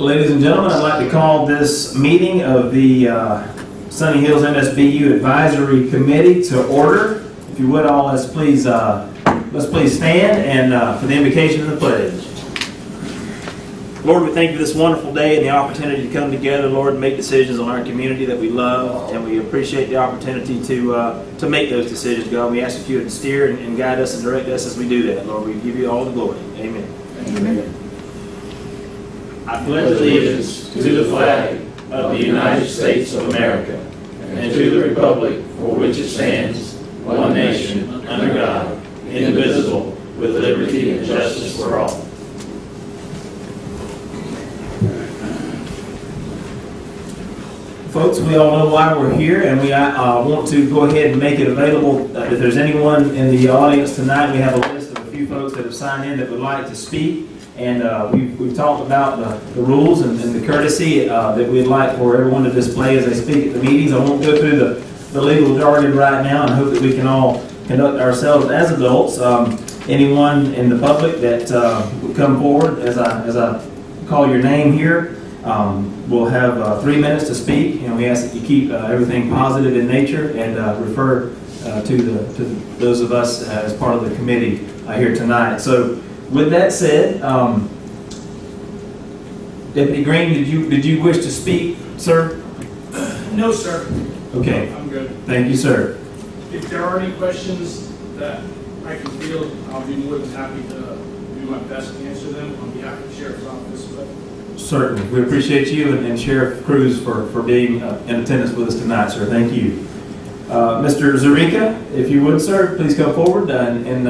Ladies and gentlemen, I'd like to call this meeting of the Sunny Hills MSBU Advisory Committee to order. If you would all, let's please stand and for the invocation of the pledge. Lord, we thank you for this wonderful day and the opportunity to come together, Lord, and make decisions on our community that we love, and we appreciate the opportunity to make those decisions, God. We ask that you would steer and guide us and direct us as we do that, Lord. We give you all the glory. Amen. Amen. I pledge allegiance to the flag of the United States of America and to the republic for which it stands, one nation, under God, indivisible, with liberty and justice for all. Folks, we all know why we're here, and we want to go ahead and make it available. If there's anyone in the audience tonight, we have a list of a few folks that have signed in that would like to speak. And we've talked about the rules and the courtesy that we'd like for everyone to display as they speak at the meetings. I won't go through the legal jargon right now, and hope that we can all conduct ourselves as adults. Anyone in the public that would come forward as I call your name here will have 3 minutes to speak, and we ask that you keep everything positive in nature and refer to those of us as part of the committee here tonight. So, with that said, Deputy Green, did you wish to speak, sir? No, sir. Okay. I'm good. Thank you, sir. If there are any questions that I can field, I'll be more than happy to do my best to answer them on behalf of the Sheriff's Office. But Certainly. We appreciate you and Sheriff Cruz for being in attendance with us tonight, sir. Thank you. Mr. Zarica, if you would, sir, please come forward and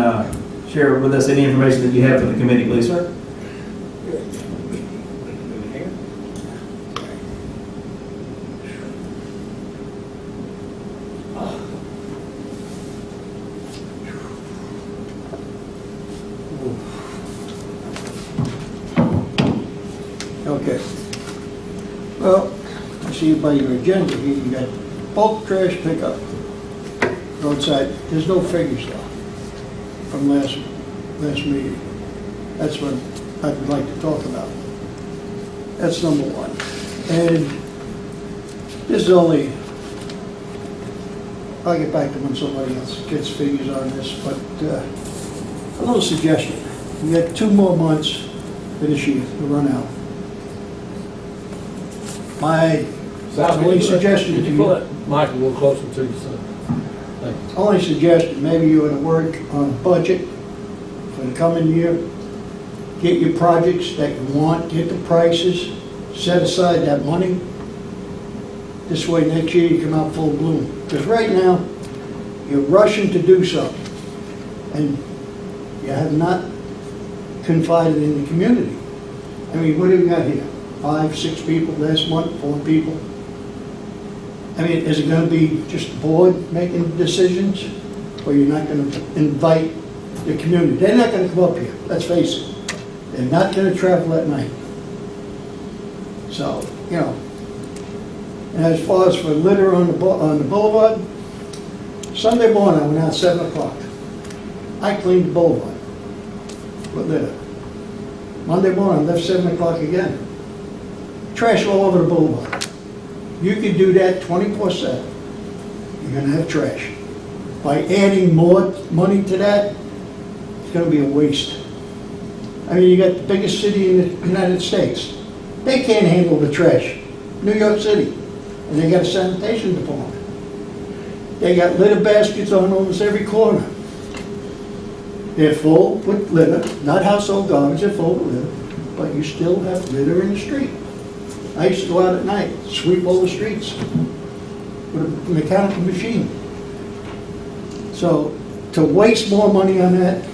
share with us any information that you have for the committee, please, sir. Okay. Well, I see by your agenda here, you got bulk trash pickup, roadside. There's no figures though from last meeting. That's what I'd like to talk about. That's number one. And this is only, I'll get back to when somebody else gets figures on this, but a little suggestion. You got 2 more months for this year to run out. My only suggestion to you you, pull that mic a little closer to you, son? Thank you. only suggestion, maybe you ought to work on a budget for the coming year. Get your projects that you want, get the prices, set aside that money. This way next year you come out full bloom. Because right now, you're rushing to do something. And you have not confided in the community. I mean, what do we got here? 5, 6 people last month, 4 people. I mean, is it going to be just the board making decisions? Or you're not going to invite the community? They're not going to come up here, let's face it. They're not going to travel at night. So, you know. And as far as for litter on the boulevard, Sunday morning I went out 7 o'clock. I cleaned the boulevard with litter. Monday morning I left 7 o'clock again. Trash all over the boulevard. You can do that 24/7. You're going to have trash. By adding more money to that, it's going to be a waste. I mean, you got the biggest city in the United States. They can't handle the trash. New York City. And they got a sanitation department. They got litter baskets on almost every corner. They're full with litter, not household garbage, they're full with litter, but you still have litter in the street. I used to go out at night, sweep all the streets with a mechanical machine. So to waste more money on that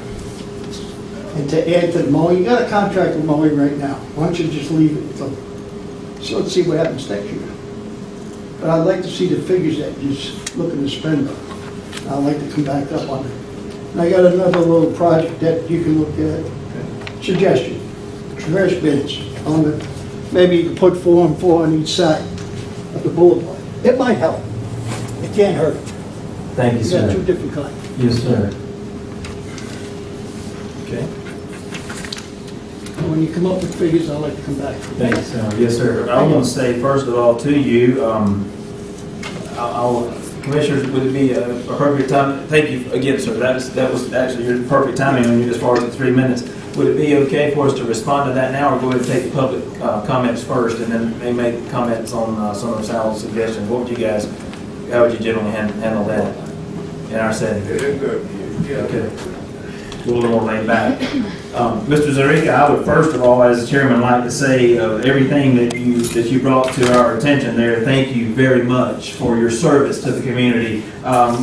and to add to the mowing, you got a contract with mowing right now. Why don't you just leave it? So let's see what happens next year. But I'd like to see the figures that you're just looking to spend on. I'd like to come back up on it. And I got another little project that you can look at. Suggestion, trash bins on the, maybe you can put 4 and 4 on each side of the boulevard. It might help. It can't hurt. Thank you, You sir. got 2 different kinds. Yes, sir. Okay. when you come up with figures, I'd like to come back. Thanks. Yes, sir. I want to say, first of all, to you, Commissioners, would it be an appropriate time? Thank you again, sir. That was actually your perfect timing on you as far as the 3 minutes. Would it be okay for us to respond to that now, or go ahead and take the public comments first, and then maybe make comments on some of Sal's suggestions? What would you guys, how would you generally handle that in our setting? Okay. A little more laid back. Mr. Zarica, I would first of all, as chairman, like to say everything that you brought to our attention there. Thank you very much for your service to the community.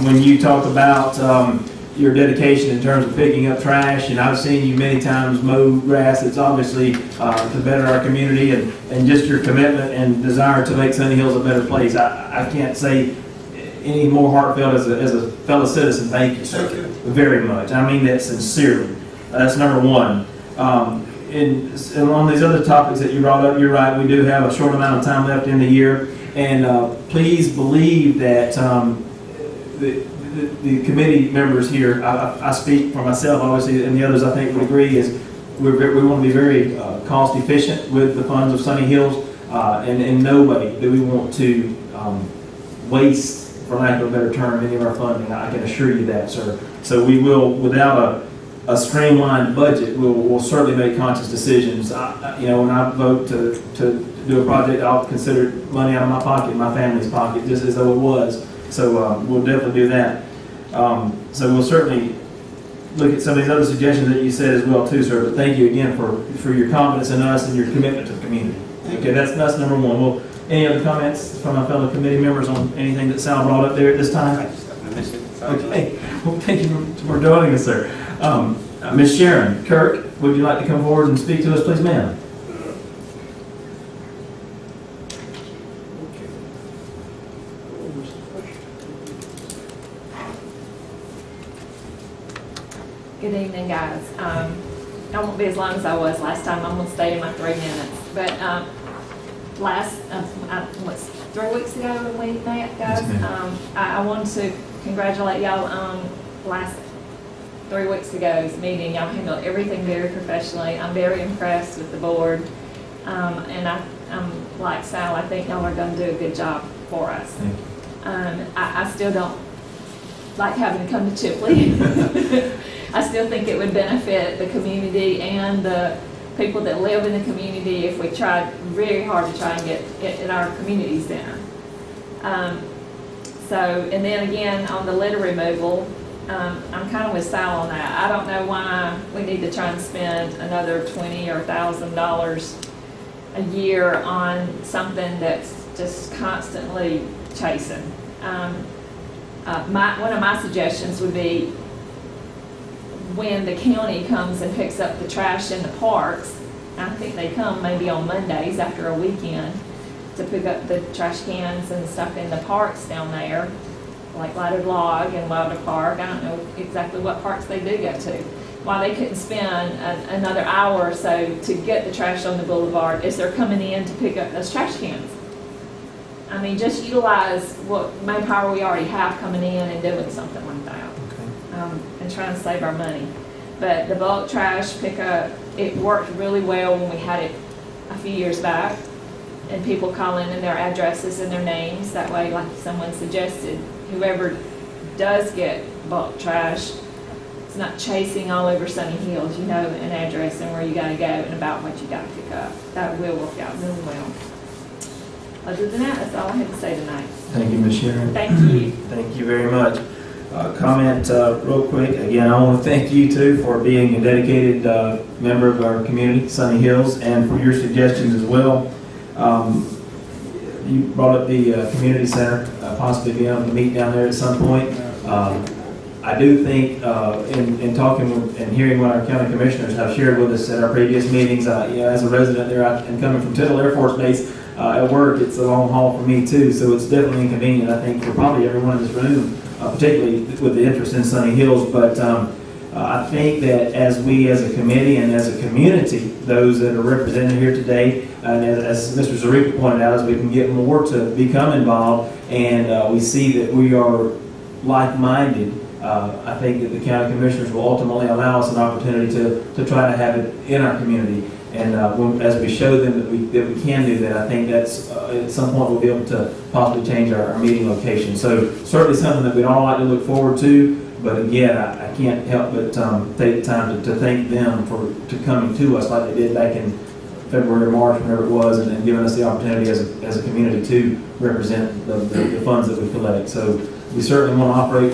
When you talk about your dedication in terms of picking up trash, and I've seen you many times mow grass. It's obviously to better our community, and just your commitment and desire to make Sunny Hills a better place. I can't say any more heartfelt as a fellow citizen. Thank you, sir. Thank you very much. I mean that sincerely. That's number one. And on these other topics that you brought up, you're right. We do have a short amount of time left in the year, and please believe that the committee members here, I speak for myself, obviously, and the others I think would agree, is we want to be very cost efficient with the funds of Sunny Hills, and nobody do we want to waste, for lack of a better term, any of our funding. I can assure you that, sir. So we will, without a streamlined budget, we'll certainly make conscious decisions. When I vote to do a project, I'll consider money out of my pocket, my family's pocket, just as though it was. So we'll definitely do that. So we'll certainly look at some of these other suggestions that you said as well too, sir. But thank you again for your confidence in us and your commitment to the community. Okay, that's number one. Well, any other comments from my fellow committee members on anything that Sal brought up there at this time? Okay. Well, thank you for joining us, sir. Ms. Sharon Kirk, would you like to come forward and speak to us, please, ma'am? Good evening, guys. I won't be as long as I was last time. I'm going to stay in my 3 minutes. But what's 3 weeks ago when we met, guys, I wanted to congratulate y'all on last 3 weeks ago's meeting. Y'all handled everything very professionally. I'm very impressed with the board. And I'm like Sal, I think y'all are going to do a good job for us. Thank you. I still don't like having to come to Chipley. I still think it would benefit the community and the people that live in the community if we tried very hard to try and get in our community center. And then again, on the litter removal, I'm kind of with Sal on that. I don't know why we need to try and spend another $20,000 or $1,000 a year on something that's just constantly chasing. One of my suggestions would be when the county comes and picks up the trash in the parks, I think they come maybe on Mondays after a weekend to pick up the trash cans and stuff in the parks down there, like Lighted Log and Wilder Park. I don't know exactly what parks they do go to. Why they couldn't spend another hour or so to get the trash on the boulevard as they're coming in to pick up those trash cans. I mean, just utilize what manpower we already have coming in and doing something like that. And trying to save our money. But the bulk trash pickup, it worked really well when we had it a few years back, and people call in their addresses and their names. That way, like someone suggested, whoever does get bulk trash, it's not chasing all over Sunny Hills. You know an address and where you got to go and about what you got to pick up. That will work out really well. Other than that, that's all I have to say tonight. Thank you, Ms. Sharon. Thank you. Thank you very much. Comment real quick. Again, I want to thank you too for being a dedicated member of our community, Sunny Hills, and for your suggestions as well. You brought up the community center, possibly being able to meet down there at some point. I do think in talking with and hearing what our county commissioners have shared with us at our previous meetings, as a resident there and coming from Tittle Air Force Base at work, it's a long haul for me too, so it's definitely inconvenient, I think, for probably everyone in this room. Particularly with the interest in Sunny Hills, but I think that as we as a committee and as a community, those that are represented here today, and as Mr. Zarica pointed out, as we can get more to become involved and we see that we are like-minded, I think that the county commissioners will ultimately allow us an opportunity to try to have it in our community. as we show them that we can do that, I think that's, at some point, we'll be able to possibly change our meeting location. So certainly something that we'd all like to look forward to, but again, I can't help but take the time to thank them to coming to us like they did back in February or March, whenever it was, and giving us the opportunity as a community to represent the funds that we collect. So we certainly want to operate,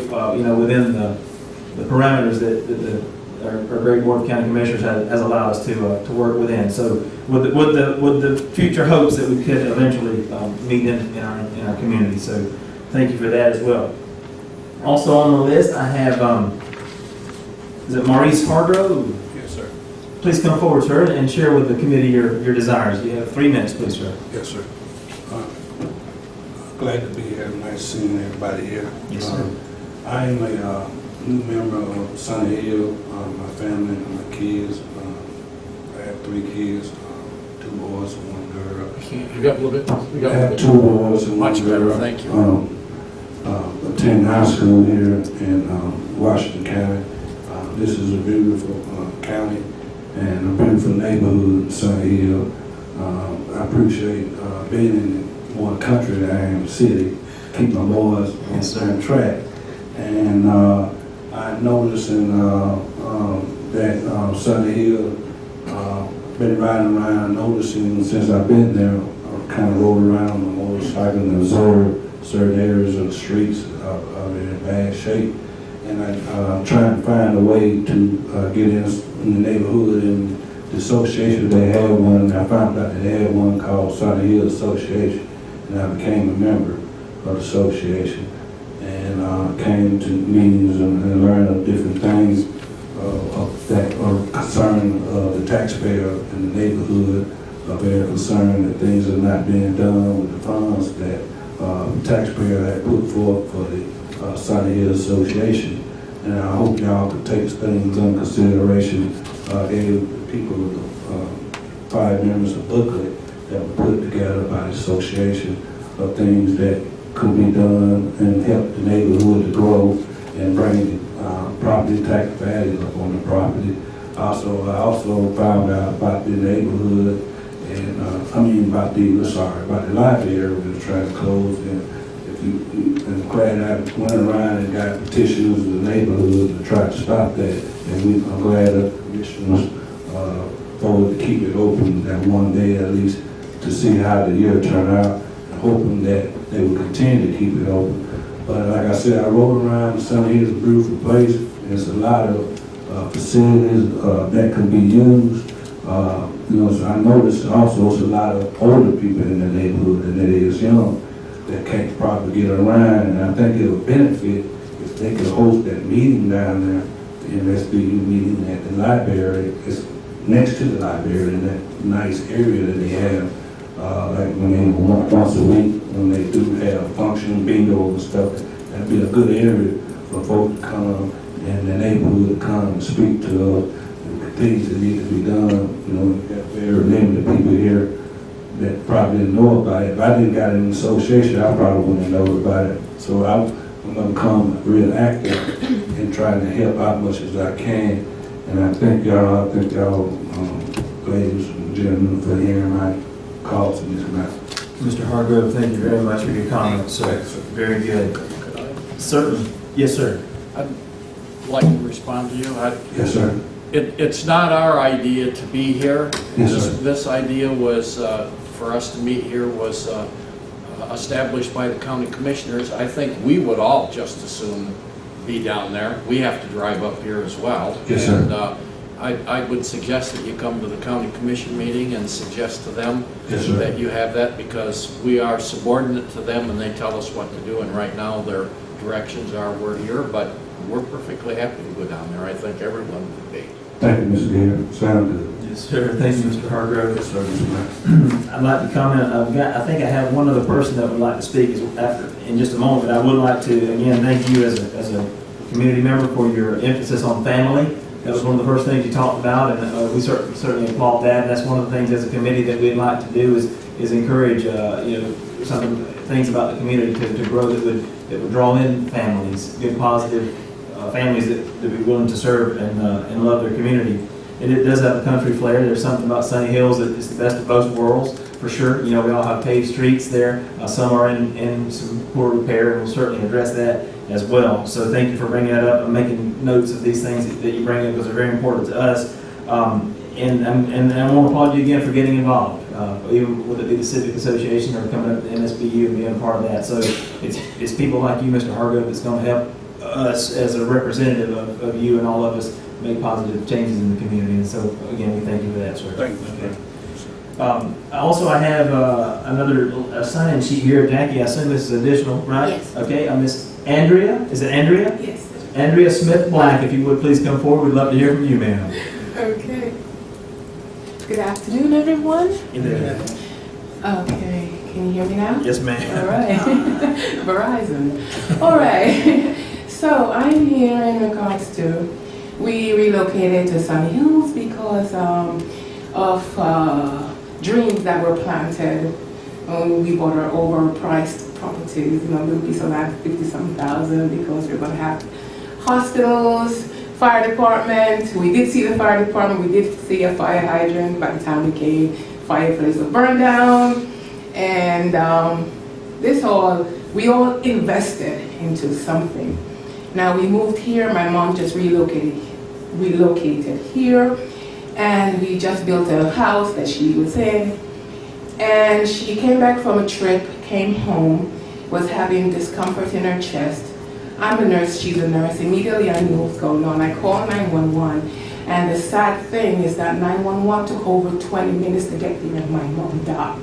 within the parameters that our great Board of County Commissioners has allowed us to work within. So with the future hopes that we could eventually meet in our community. So thank you for that as well. Also on the list, I have, is it Maurice Hargrove? Yes, sir. Please come forward, sir, and share with the committee your desires. You have 3 minutes, please, sir. Yes, sir. Glad to be here. Nice seeing everybody here. Yes, sir. I am a new member of Sunny Hill. My family and my kids. I have 3 kids, 2 boys and 1 girl. You got a little bit? You got I a have little 2 boys and 1 Much girl. better, thank you. Attend high school here in Washington County. This is a beautiful county and a beautiful neighborhood in Sunny Hill. I appreciate being in more country than I am city. Keep my boys on the same track. And I noticed that Sunny Hill, been riding around, noticing since I've been there, I kind of rode around on a motorcycle and observed certain areas of the streets are in bad shape. And I'm trying to find a way to get in the neighborhood, and the association, they had one, and I found out that they had one called Sunny Hill Association, and I became a member of the association, and came to meetings and learned of different things that are concerning the taxpayer in the neighborhood, are very concerned that things are not being done with the funds that the taxpayer had put forth for the Sunny Hill Association. And I hope y'all could take things under consideration. Gave the people, 5 members, a booklet that was put together by the association of things that could be done and help the neighborhood to grow and bring property tax value up on the property. I also found out about the neighborhood and about the library we were trying to close. And I'm glad I went around and got petitions in the neighborhood to try to stop that. And I'm glad the commissioners voted to keep it open that one day at least to see how the year turned out, and hoping that they would continue to keep it open. But like I said, I rode around. Sunny Hill is a beautiful place. There's a lot of facilities that can be used. So I noticed also there's a lot of older people in the neighborhood than there is young that can't probably get around. And I think it would benefit if they could host that meeting down there, the MSBU meeting at the library. It's next to the library in that nice area that they have. Like when they once a week, when they do have function bingo and stuff, that'd be a good area for folks to come and the neighborhood to come and speak to us. Things that need to be done. We've got very limited people here that probably didn't know about it. If I didn't got an association, I probably wouldn't know about it. So I'm going to come real active in trying to help out much as I can. And I thank y'all, ladies and gentlemen, for hearing my calls in this matter. Mr. Hargrove, thank you very much for your comments, sir. Very good. Certainly. Yes, sir. I'd like to respond to you. Yes, sir. It's not our idea to be here. Yes, sir. This idea was, for us to meet here, was established by the county commissioners. I think we would all just as soon be down there. We have to drive up here as well. Yes, sir. And I would suggest that you come to the county commission meeting and suggest to them Yes, sir. that you have that, because we are subordinate to them and they tell us what to do. And right now their directions are we're here, but we're perfectly happy to go down there. I think everyone would be. Thank you, Mr. Gary. Sound good. Yes, sir. Thank you, Mr. Hargrove. Yes, sir. Yes, sir. I'd like to comment. I think I have one other person that would like to speak in just a moment, but I would like to, again, thank you as a community member for your emphasis on family. That was one of the first things you talked about, and we certainly applaud that. That's one of the things as a committee that we'd like to do is encourage, things about the community to grow that would draw in families, good positive families that would be willing to serve and love their community. it does have a country flair. There's something about Sunny Hills that is the best of both worlds, for sure. You know, we all have paved streets there. Some are in some poor repair, and we'll certainly address that as well. So thank you for bringing that up and making notes of these things that you bring up, because they're very important to us. And I want to applaud you again for getting involved, even whether it be the Civic Association or coming up to MSBU and being a part of that. So it's people like you, Mr. Hargrove, that's going to help us as a representative of you and all of us make positive changes in the community. And so, again, we thank you for that, sir. Thank you. Okay. Also, I have another sign-in sheet here. Jackie, I assume this is additional, right? Yes. Okay, Miss Andrea. Is it Andrea? Yes. Andrea Smith Black, if you would please come forward. We'd love to hear from you, ma'am. Okay. Good afternoon, everyone. Yes, Okay, can you hear me now? ma'am. All right. Verizon. All right. So I'm here in regards to, we relocated to Sunny Hills because of dreams that were planted. We bought our overpriced properties, you know, little piece of land, 50-something thousand, because we're going to have hospitals, fire department. We did see the fire department. We did see a fire hydrant. By the time we came, fireplace was burned down. And we all invested into something. Now we moved here. My mom just relocated here. And we just built a house that she was in. And she came back from a trip, came home, was having discomfort in her chest. I'm a nurse, she's a nurse. Immediately I knew what was going on. I called 911, and the sad thing is that 911 took over 20 minutes to get there, and my mom died.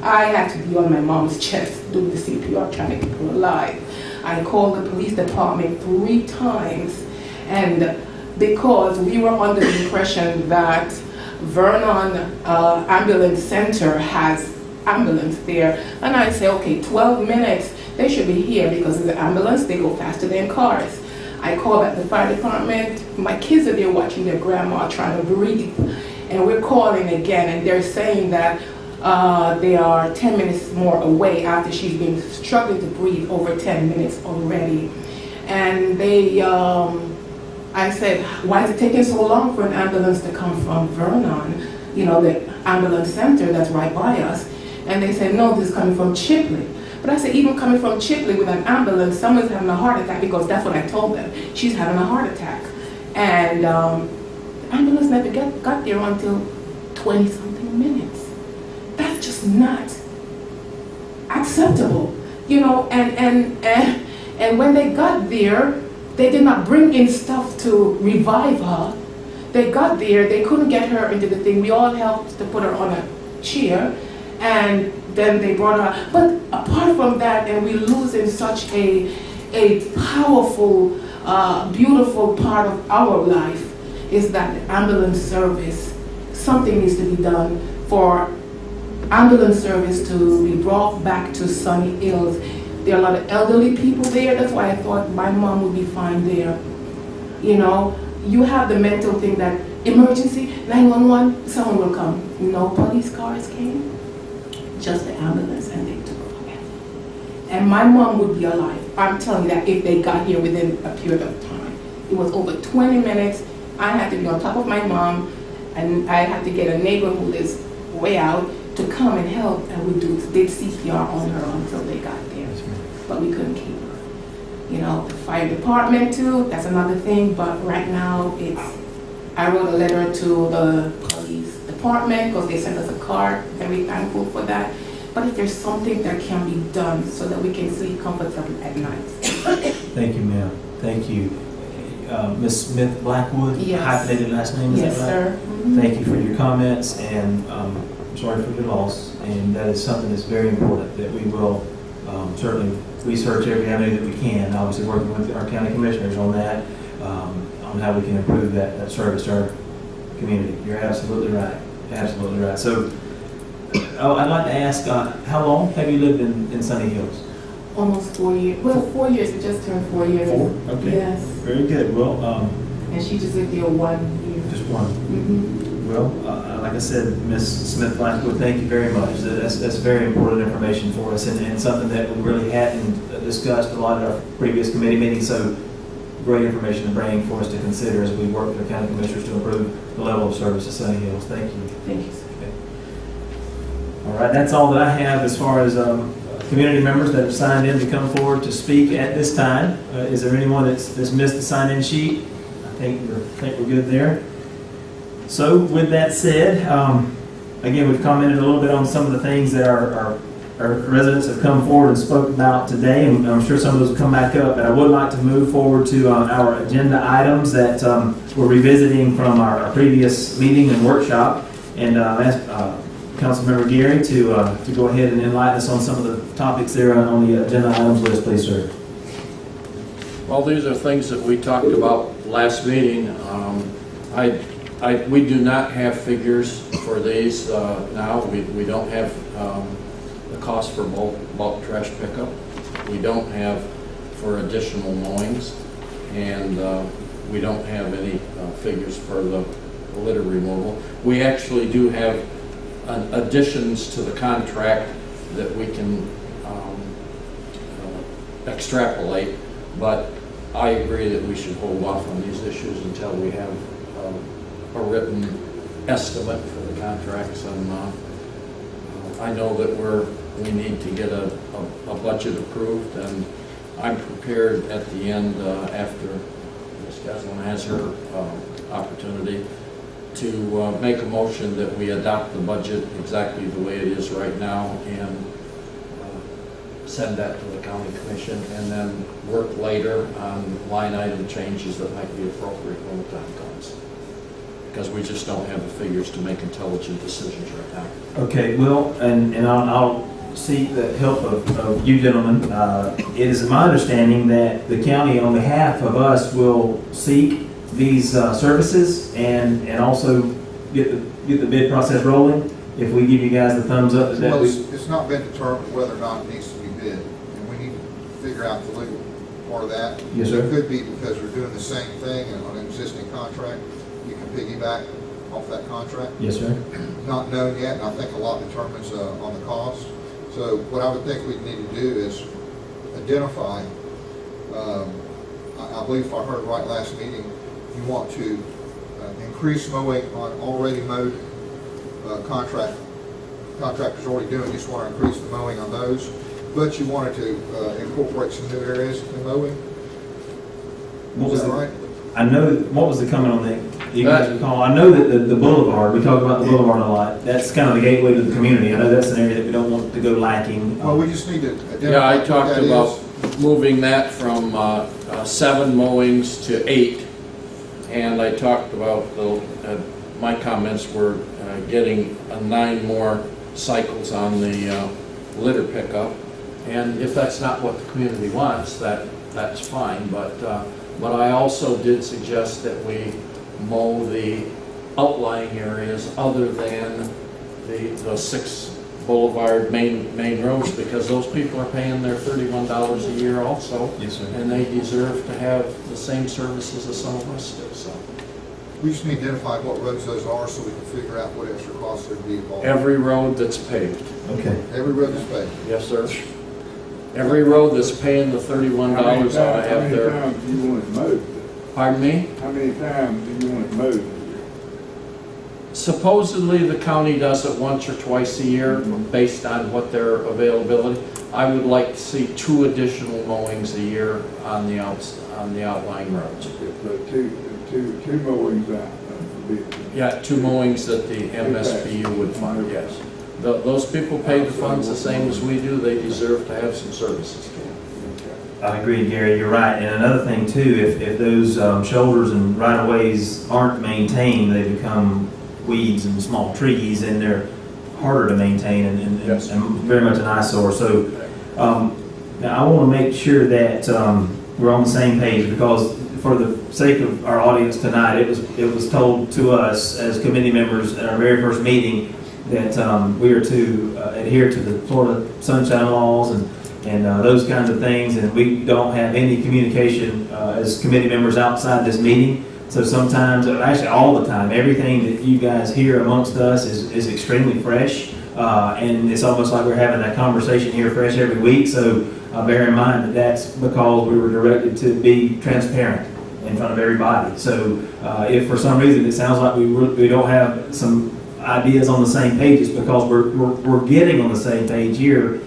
I had to be on my mom's chest doing the CPR, trying to keep her alive. I called the police department 3 times, and because we were under the impression that Vernon Ambulance Center has ambulance there, and I say, okay, 12 minutes. They should be here because in the ambulance, they go faster than cars. I call back the fire department. My kids are there watching their grandma trying to breathe. And we're calling again, and they're saying that they are 10 minutes more away after she's been struggling to breathe over 10 minutes already. And I said, why is it taking so long for an ambulance to come from Vernon, you know, the ambulance center that's right by us? And they said, no, this is coming from Chipley. But I said, even coming from Chipley with an ambulance, someone's having a heart attack, because that's what I told them. She's having a heart attack. And the ambulance never got there until 20-something minutes. That's just not acceptable. You know, and when they got there, they did not bring in stuff to revive her. They got there, they couldn't get her into the thing. We all helped to put her on a chair. And then they brought her. But apart from that, and we're losing such a powerful, beautiful part of our life, is that the ambulance service, something needs to be done for ambulance service to be brought back to Sunny Hills. There are a lot of elderly people there. That's why I thought my mom would be fine there. You know, you have the mental thing that emergency, 911, someone will come. No police cars came. Just the ambulance, and they took her forever. And my mom would be alive. I'm telling you that if they got here within a period of time. It was over 20 minutes. I had to be on top of my mom, and I had to get a neighbor who lives way out to come and help, and we did CPR on her until they got there. But we couldn't keep her. You know, the fire department too, that's another thing, but right now I wrote a letter to the police department because they sent us a card. Very thankful for that. But if there's something that can be done so that we can sleep comfortably at night. Thank you, ma'am. Thank you. Ms. Smith Blackwood, Yes. hyphenated last name, is Yes, that right? sir. Mhm. Thank you for your comments, and I'm sorry for your loss. And that is something that's very important that we will certainly research every avenue that we can. Obviously, working with our county commissioners on that, on how we can improve that service to our community. You're absolutely right. Absolutely right. So, I'd like to ask, how long have you lived in Sunny Hills? Almost 4 years. Well, 4 years. We just turned 4 years. 4? Okay. Yes. Very good. Well, And she just lived here 1 year. just one. Mm-hmm. Well, like I said, Ms. Smith Blackwood, thank you very much. That's very important information for us, and something that we really hadn't discussed a lot at our previous committee meetings. So great information to bring for us to consider as we work with the county commissioners to improve the level of service at Sunny Hills. Thank you. Thank you. All right, that's all that I have as far as community members that have signed in to come forward to speak at this time. Is there anyone that's missed the sign-in sheet? I think we're good there. So with that said, again, we've commented a little bit on some of the things that our residents have come forward and spoke about today, and I'm sure some of those will come back up. But I would like to move forward to our agenda items that we're revisiting from our previous meeting and workshop, and ask Councilmember Gary to go ahead and enlighten us on some of the topics there on the agenda items list, please, sir. Well, these are things that we talked about last meeting. We do not have figures for these now. We don't have the cost for bulk trash pickup. We don't have for additional mowings, and we don't have any figures for the litter removal. We actually do have additions to the contract that we can extrapolate, but I agree that we should hold off on these issues until we have a written estimate for the contracts, and I know that we need to get a budget approved, and I'm prepared at the end after Ms. Caslin has her opportunity to make a motion that we adopt the budget exactly the way it is right now and send that to the county commission, and then work later on line item changes that might be appropriate when the time comes. Because we just don't have the figures to make intelligent decisions right now. Okay, well, and I'll seek the help of you gentlemen. It is my understanding that the county, on behalf of us, will seek these services and also get the bid process rolling. If we give you guys the thumbs up, that Well, we. it's not been determined whether or not it needs to be bid, and we need to figure out the legal part of that. Yes, sir. It could be because we're doing the same thing on an existing contract. You can piggyback off that contract. Yes, sir. Not known yet, and I think a lot determines on the cost. So what I would think we need to do is identify, I believe if I heard right last meeting, you want to increase mowing on already mowed contractors already doing, you just want to increase the mowing on those, but you wanted to incorporate some new areas in mowing. Is that right? I know, what was the comment on that? You guys recall? I know that the boulevard, we talk about the boulevard a lot. That's kind of the gateway to the community. I know that's an area that we don't want to go lacking. Well, we just need to identify. Yeah, I what talked that about is. moving that from 7 mowings to 8, and I talked about my comments were getting 9 more cycles on the litter pickup, and if that's not what the community wants, that's fine. But I also did suggest that we mow the outlying areas other than the 6 boulevard main roads, because those people are paying their $31 a year also. Yes, sir. And they deserve to have the same services as some of us do, so. We just need to identify what roads those are so we can figure out what extra costs there'd be involved. Every road that's paved. Okay. Every road is paved. Yes, sir. Every road that's paying the $31 ought to have their. How many times do you want it mowed? Pardon me? How many times do you want it mowed? Supposedly, the county does it once or twice a year based on what their availability. I would like to see 2 additional mowings a year on the outlying roads. So two mowings out. Yeah, 2 mowings that the MSBU would fund, yes. Those people pay the funds the same as we do. They deserve to have some services. I agree, Gary, you're right. And another thing too, if those shoulders and right-of-ways aren't maintained, they become weeds and small trees, and they're harder to maintain and very much an eyesore. So now I want to make sure that we're on the same page, because for the sake of our audience tonight, it was told to us as committee members at our very first meeting that we are to adhere to the Florida sunshine laws and those kinds of things, and we don't have any communication as committee members outside this meeting. So sometimes, actually all the time, everything that you guys hear amongst us is extremely fresh, and it's almost like we're having that conversation here fresh every week. So bear in mind that that's because we were directed to be transparent in front of everybody. So if for some reason it sounds like we don't have some ideas on the same page, it's because we're getting on the same page here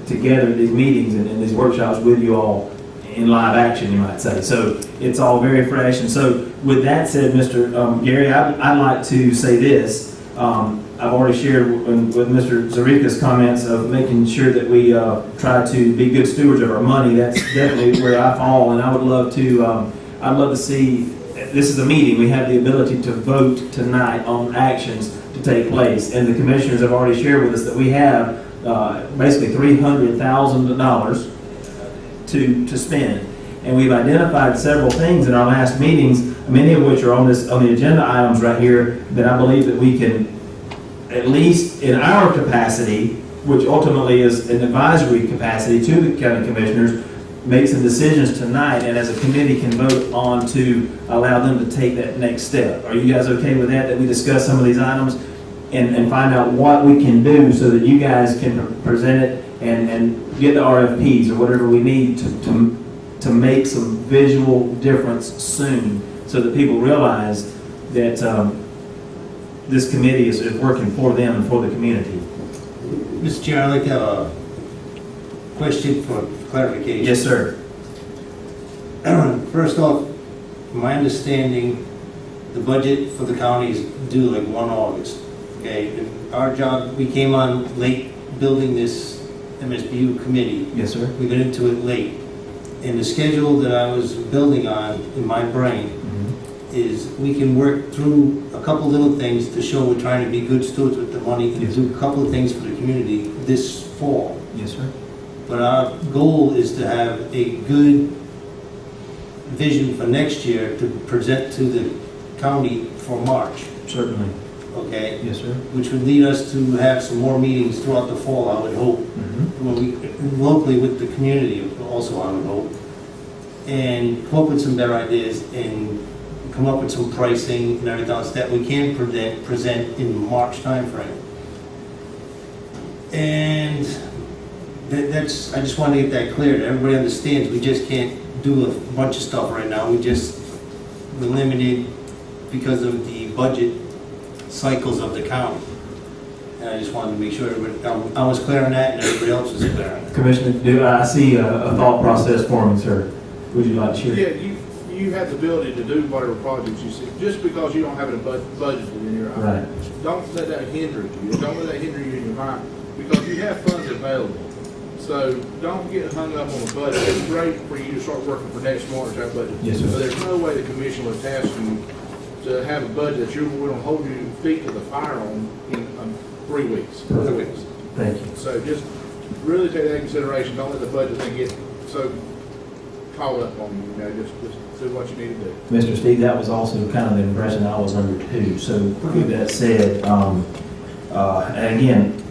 together at these meetings and these workshops with you all in live action, you might say. So it's all very fresh. And so with that said, Mr. Gary, I'd like to say this. I've already shared with Mr. Zarika's comments of making sure that we try to be good stewards of our money. That's definitely where I fall, and I would love to. I'd love to see. This is a meeting. We have the ability to vote tonight on actions to take place, and the commissioners have already shared with us that we have basically $300,000 to spend, and we've identified several things in our last meetings, many of which are on the agenda items right here, that I believe that we can, at least in our capacity, which ultimately is an advisory capacity to the county commissioners, make some decisions tonight, and as a committee can vote on to allow them to take that next step. Are you guys okay with that we discuss some of these items and find out what we can do so that you guys can present it and get the RFPs or whatever we need to make some visual difference soon, so that people realize that this committee is working for them and for the community. Mr. Chair, I'd like to have a question for clarification. Yes, sir. First off, from my understanding, the budget for the county is due like 1 August. Okay, and our job, we came on late building this MSBU committee. Yes, sir. We got into it late. And the schedule that I was building on in my brain is we can work through a couple little things to show we're trying to be good stewards with the money and do a couple of things for the community this fall. Yes, sir. But our goal is to have a good vision for next year to present to the county for March, Certainly. okay? Yes, sir. Which would lead us to have some more meetings throughout the fall, I would hope. When we, locally with the community also, I would hope. And come up with some better ideas and come up with some pricing and everything else that we can present in March timeframe. And that's, I just want to get that clear, that everybody understands we just can't do a bunch of stuff right now. We're limited because of the budget cycles of the county. And I just wanted to make sure everybody, I was clear on that and everybody else was clear on it. Commissioner, I see a thought process forming, sir. Would you like to share? Yeah, you have the ability to do whatever projects you see. Just because you don't have it budgeted in your Right. don't let that hinder you. Don't let that hinder you in your mind, because you have funds available. So don't get hung up on the budget. It's great for you to start working for next March, our budget. Yes, sir. But there's no way the commission would task you to have a budget that we're going to hold your feet to the fire on in 3 weeks. 4 weeks. Thank you. So just really take that into consideration. Don't let the budget thing get so caught up on you. You know, just do what you need to do. Mr. Steve, that was also kind of the impression I was under too. So with that said, and again,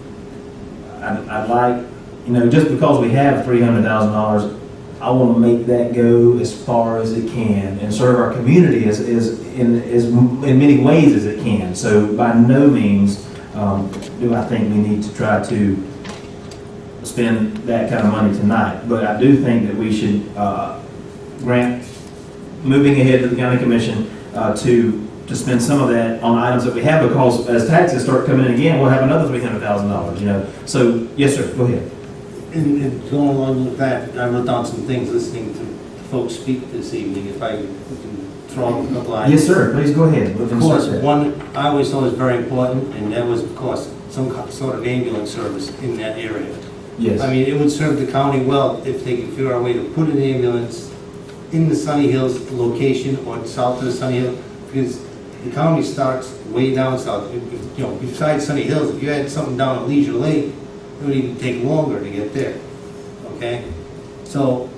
I'd like, just because we have $300,000, I want to make that go as far as it can and serve our community as in many ways as it can. So by no means do I think we need to try to spend that kind of money tonight. But I do think that we should grant, moving ahead to the county commission, to spend some of that on items that we have, because as taxes start coming in again, we'll have another $300,000, So, yes, sir, go ahead. And going along with that, I wrote down some things listening to folks speak this evening, if I can throw out a couple items. Yes, sir, please go ahead. Of course, one I always thought was very important, and that was, of course, some sort of ambulance service in that area. Yes. I mean, it would serve the county well if they could figure out a way to put an ambulance in the Sunny Hills location or south of the Sunny Hills, because the county starts way down south. Besides Sunny Hills, if you had something down at Leisure Lake, it would even take longer to get there, okay? So,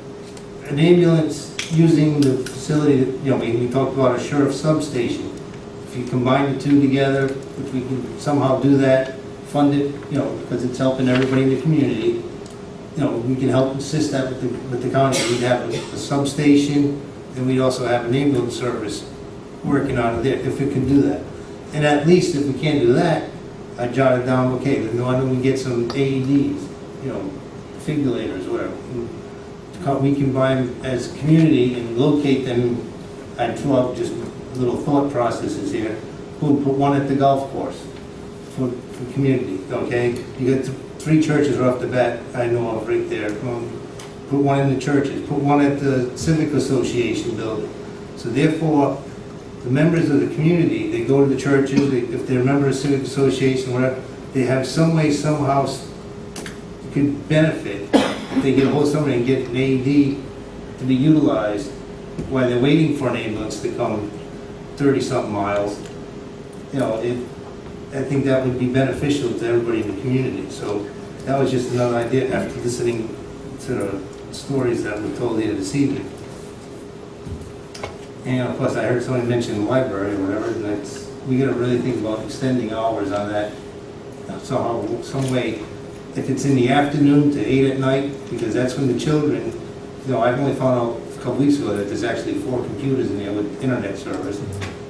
an ambulance using the facility, we talked about a sheriff substation. If you combine the two together, if we can somehow do that, fund it, because it's helping everybody in the community, we can help assist that with the county. We'd have a substation, and we'd also have an ambulance service working on it there, if we can do that. And at least if we can't do that, I jotted down, okay, then why don't we get some AEDs, defibrillators, whatever. We can buy them as a community and locate them I threw out just little thought processes here. Put one at the golf course for community, okay? You got 3 churches right off the bat I know of right there. Put one in the churches, put one at the Civic Association building. So therefore, the members of the community, they go to the churches, if they're a member of Civic Association, whatever, they have some way, somehow, could benefit if they get a hold of somebody and get an AED to be utilized while they're waiting for an ambulance to come 30-something miles. You know, I think that would be beneficial to everybody in the community. So that was just another idea after listening to the stories that were told here this evening. And of course, I heard somebody mention the library or whatever, and we gotta really think about extending hours on that. Somehow, some way, if it's in the afternoon to 8 at night, because that's when the children, I've only found out a couple weeks ago that there's actually 4 computers in there with internet service.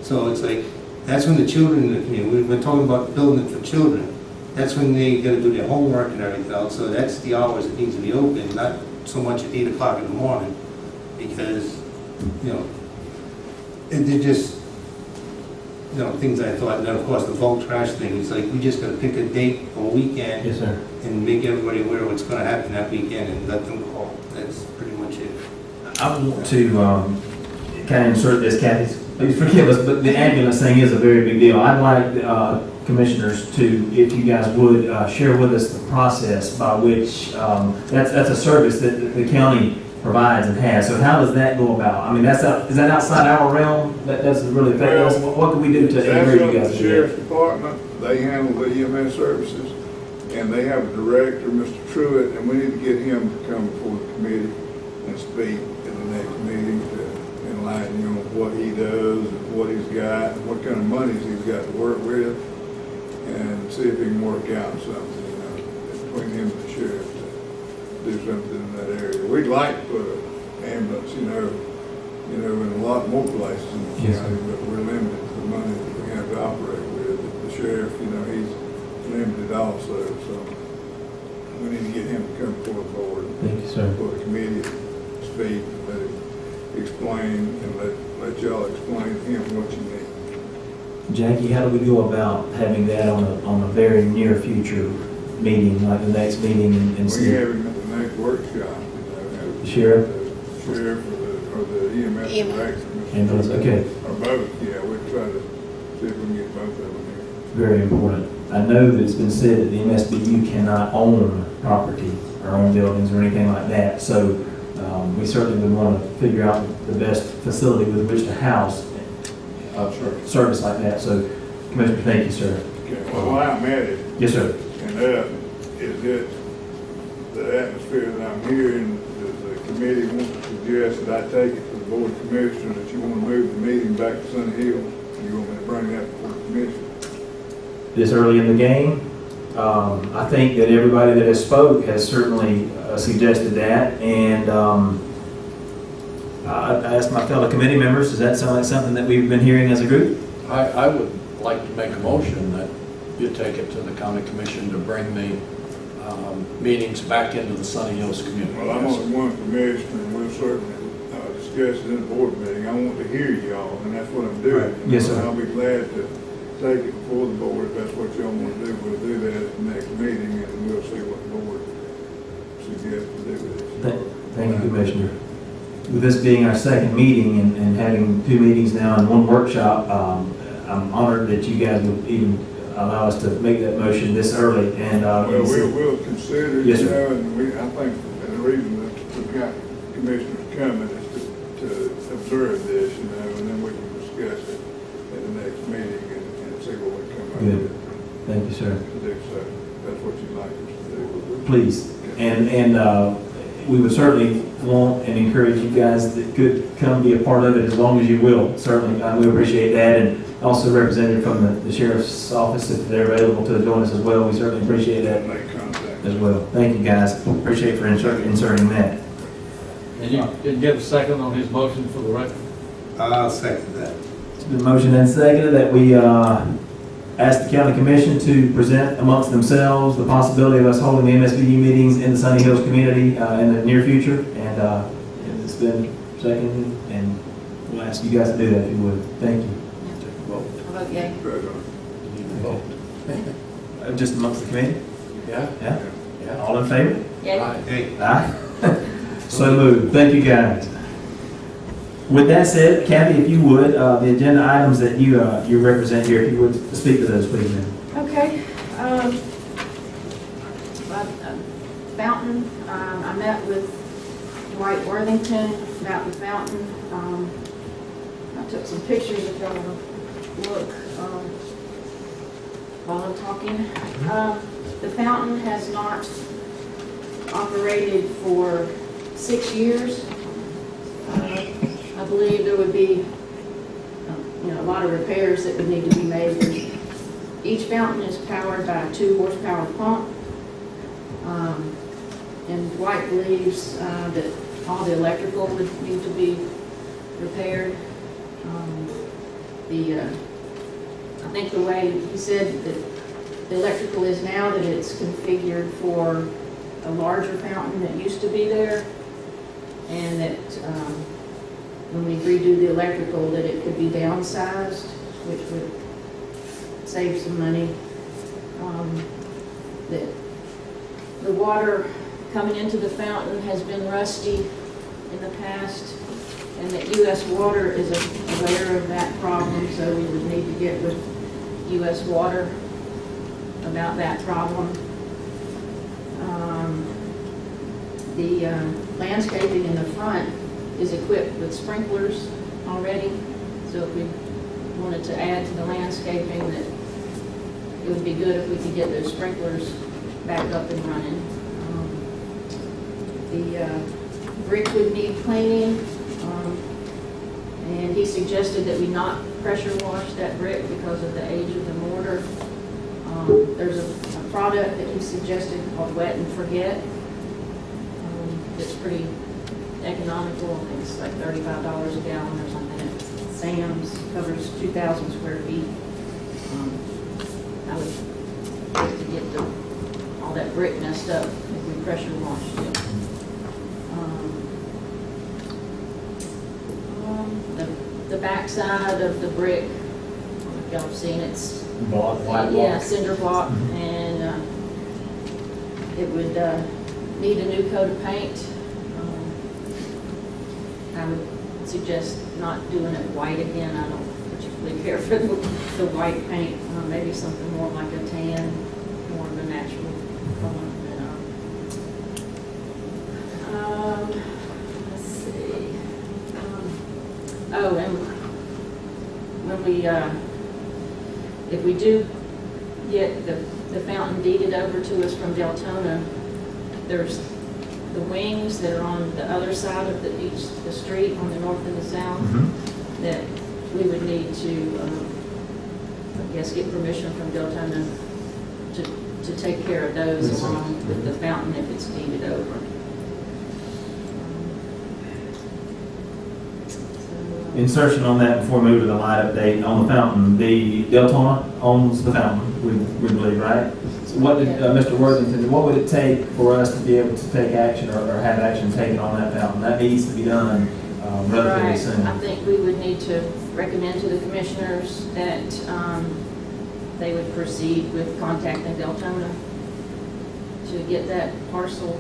So it's like, that's when the children in the community, we're talking about building it for children. That's when they gotta do their homework and everything else. So that's the hours it needs to be open, not so much at 8 o'clock in the morning. Because, and they're just, things I thought, and then of course the bulk trash thing, it's like, we just gotta pick a date or weekend. Yes, sir. And make everybody aware of what's gonna happen that weekend and let them call. That's pretty much it. I want to kind of insert this, Kathy, please forgive us, but the ambulance thing is a very big deal. I'd like commissioners to, if you guys would, share with us the process by which, that's a service that the county provides and has. So how does that go about? I mean, is that outside our realm? That doesn't really affect us? What can we do to encourage you guys The to do sheriff's that? department, they handle the EMS services, and they have a director, Mr. Truitt, and we need to get him to come before the committee and speak at the next meeting to enlighten you on what he does, and what he's got, and what kind of monies he's got to work with, and see if he can work out something, between him and the sheriff to do something in that area. We'd like to put an ambulance, in a lot more places in the Yes, county, but we're limited to the money that we have to operate with. The sheriff, he's limited also, so we need to get him to come before the board. Thank you, sir. For the committee to speak, let him explain, and let y'all explain to him what you need. Jackie, how do we go about having that on a very near future meeting, like the next meeting and We see? have him at the next workshop, The sheriff? The sheriff or the EMS director. Ambulance, okay. Or both, yeah, we'll try to see if we can get both of them here. Very important. I know that it's been said that the MSBU cannot own property or own buildings or anything like that. So we certainly would want to figure out the best facility with which to house a service like that. So Commissioner, thank you, sir. Okay, well, while I'm at it, Yes, sir. and is it the atmosphere that I'm hearing, does the committee want to suggest that I take it to the board of commissioners that you want to move the meeting back to Sunny Hill? You want me to bring that before the commission? This early in the game, I think that everybody that has spoke has certainly suggested that. And I asked my fellow committee members, does that sound like something that we've been hearing as a group? I would like to make a motion that you take it to the county commission to bring the meetings back into the Sunny Hills community. Well, I'm only one commissioner, and we'll certainly discuss it in the board meeting. I want to hear y'all, and that's what I'm doing. Yes, sir. And I'll be glad to take it before the board, if that's what y'all want to do. We'll do that at the next meeting, and we'll see what the board suggests to do with it. Thank you, Commissioner. With this being our second meeting and having 2 meetings now and 1 workshop, I'm honored that you guys would even allow us to make that motion this early. And Well, we'll consider, Yes, sir. and I think the reason that we've got commissioners coming is to observe this, and then we can discuss it at the next meeting and see what we come up Good. with. Thank you, sir. To do so. That's what you'd like us to do. Please. And we would certainly want and encourage you guys that could come be a part of it as long as you will. Certainly, we appreciate that. And also representative from the sheriff's office, if they're available to join us as well, we certainly appreciate that Make contact. as well. Thank you, guys. Appreciate for inserting that. And you didn't get a second on his motion for the record? I'll second that. It's been motioned and seconded that we ask the county commission to present amongst themselves the possibility of us holding the MSBU meetings in the Sunny Hills community in the near future. And it's been seconded and We'll ask you guys to do that if you would. Thank you. How about yay? Just amongst the committee? Yeah? Yeah? Yeah. All in favor? Yay. Hey. Aye. So moved. Thank you, guys. With that said, Kathy, if you would, the agenda items that you represent here, if you would speak to those, please, ma'am. Okay. Fountain, I met with Dwight Worthington about the fountain. I took some pictures if y'all want to look while I'm talking. The fountain has not operated for 6 years. I believe there would be a lot of repairs that would need to be made. Each fountain is powered by a 2-horsepower pump. And Dwight believes that all the electrical would need to be repaired. I think the way he said that the electrical is now, that it's configured for a larger fountain that used to be there, and that when we redo the electrical, that it could be downsized, which would save some money. That the water coming into the fountain has been rusty in the past, and that U.S. Water is aware of that problem, so we would need to get with U.S. Water about that problem. The landscaping in the front is equipped with sprinklers already, so if we wanted to add to the landscaping, that it would be good if we could get those sprinklers back up and running. The brick would need cleaning, and he suggested that we not pressure wash that brick because of the age of the mortar. There's a product that he suggested called Wet and Forget. It's pretty economical. I think it's like $35 a gallon or something at Sam's. Covers 2,000 square feet. I would like to get all that brick messed up if we pressure washed it. The backside of the brick, if y'all have seen, it's Block. White cinder block, and it would need a new coat of paint. I would suggest not doing it white again. I don't particularly care for the white paint. Maybe something more like a tan, more of a natural color. Let's see. And when we, if we do get the fountain deeded over to us from Deltona, there's the wings that are on the other side of the street, on the north and the south, that we would need to, I guess, get permission from Deltona to take care of those along with the fountain if it's deeded over. Insertion on that before we move to the light update on the fountain. The Deltona owns the fountain, we believe, right? So what did, Mr. Worthington, what would it take for us to be able to take action or have action taken on that fountain? That needs to be done relatively soon. I think we would need to recommend to the commissioners that they would proceed with contacting Deltona to get that parcel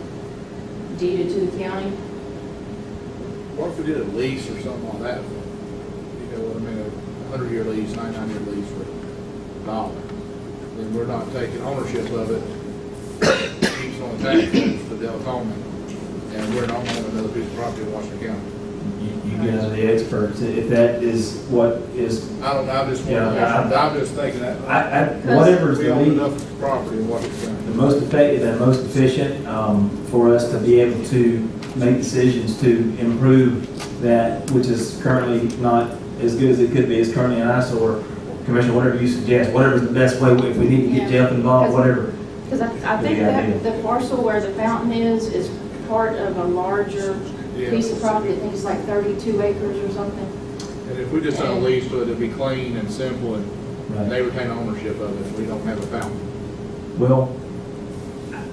deeded to the county. What if we did a lease or something like that? You know what I mean, a 100-year lease, 99-year lease for $1. Then we're not taking ownership of it. He's on tax credits to Deltona, and we're not owning another piece of property in Washington County. You guys are the experts. If that is what is, I don't know, I'm just thinking that. whatever is We the own lead, enough property in Washington County. the most effective and most efficient for us to be able to make decisions to improve that which is currently not as good as it could be, is currently an eyesore. Commissioner, whatever you suggest, whatever's the best way, if we need to get Jeff involved, whatever. Because I think that the parcel where the fountain is part of a larger piece of property. I think it's like 32 acres or something. And if we just had a lease to it, it'd be clean and simple, and Right. they retain ownership of it, and we don't have a fountain. Well,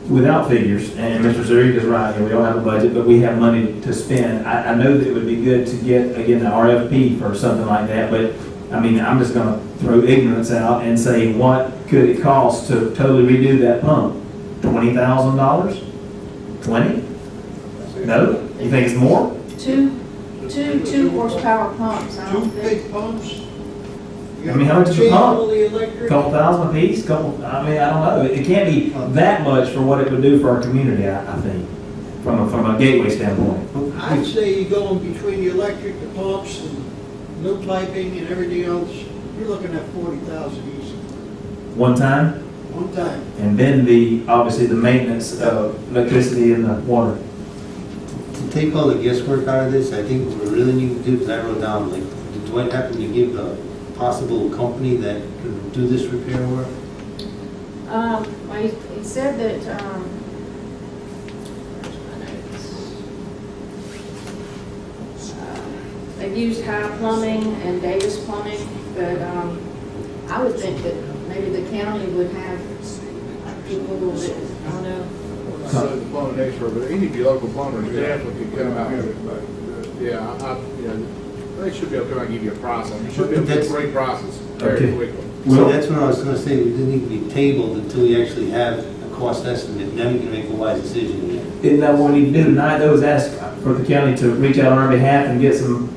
without figures, and Mr. Zurich is right, we don't have a budget, but we have money to spend. I know that it would be good to get, again, the RFP for something like that, but, I mean, I'm just gonna throw ignorance out and say, what could it cost to totally redo that pump? $20,000? 20? No? You think it's more? Two horsepower pumps, I Two don't think. big pumps. I mean, how much is a pump? All the electric. Couple thousand a piece, I mean, I don't know. It can't be that much for what it would do for our community, I think, from a gateway standpoint. I'd say you go in between the electric, the pumps, and new piping and everything else, you're looking at 40,000 easy, One time, one time. and then obviously the maintenance of electricity and the water. To take all the guesswork out of this, I think what we really need to do, because I wrote down, like, did Dwight happen to give a possible company that could do this repair work? Well, he said that, where's my notes? They've used High Plumbing and Davis Plumbing, but, I would think that maybe the county would have people that, I don't know. So the plumbing expert, but any of your local plumbers definitely could come out here. They should be able to come out and give you a price on it. You should be able to get three prices very Okay. quickly. So that's what I was gonna say, we didn't need to be tabled until we actually have a cost estimate, then we can make a wise decision. Isn't that what we need to do tonight, though, is ask for the county to reach out on our behalf and get some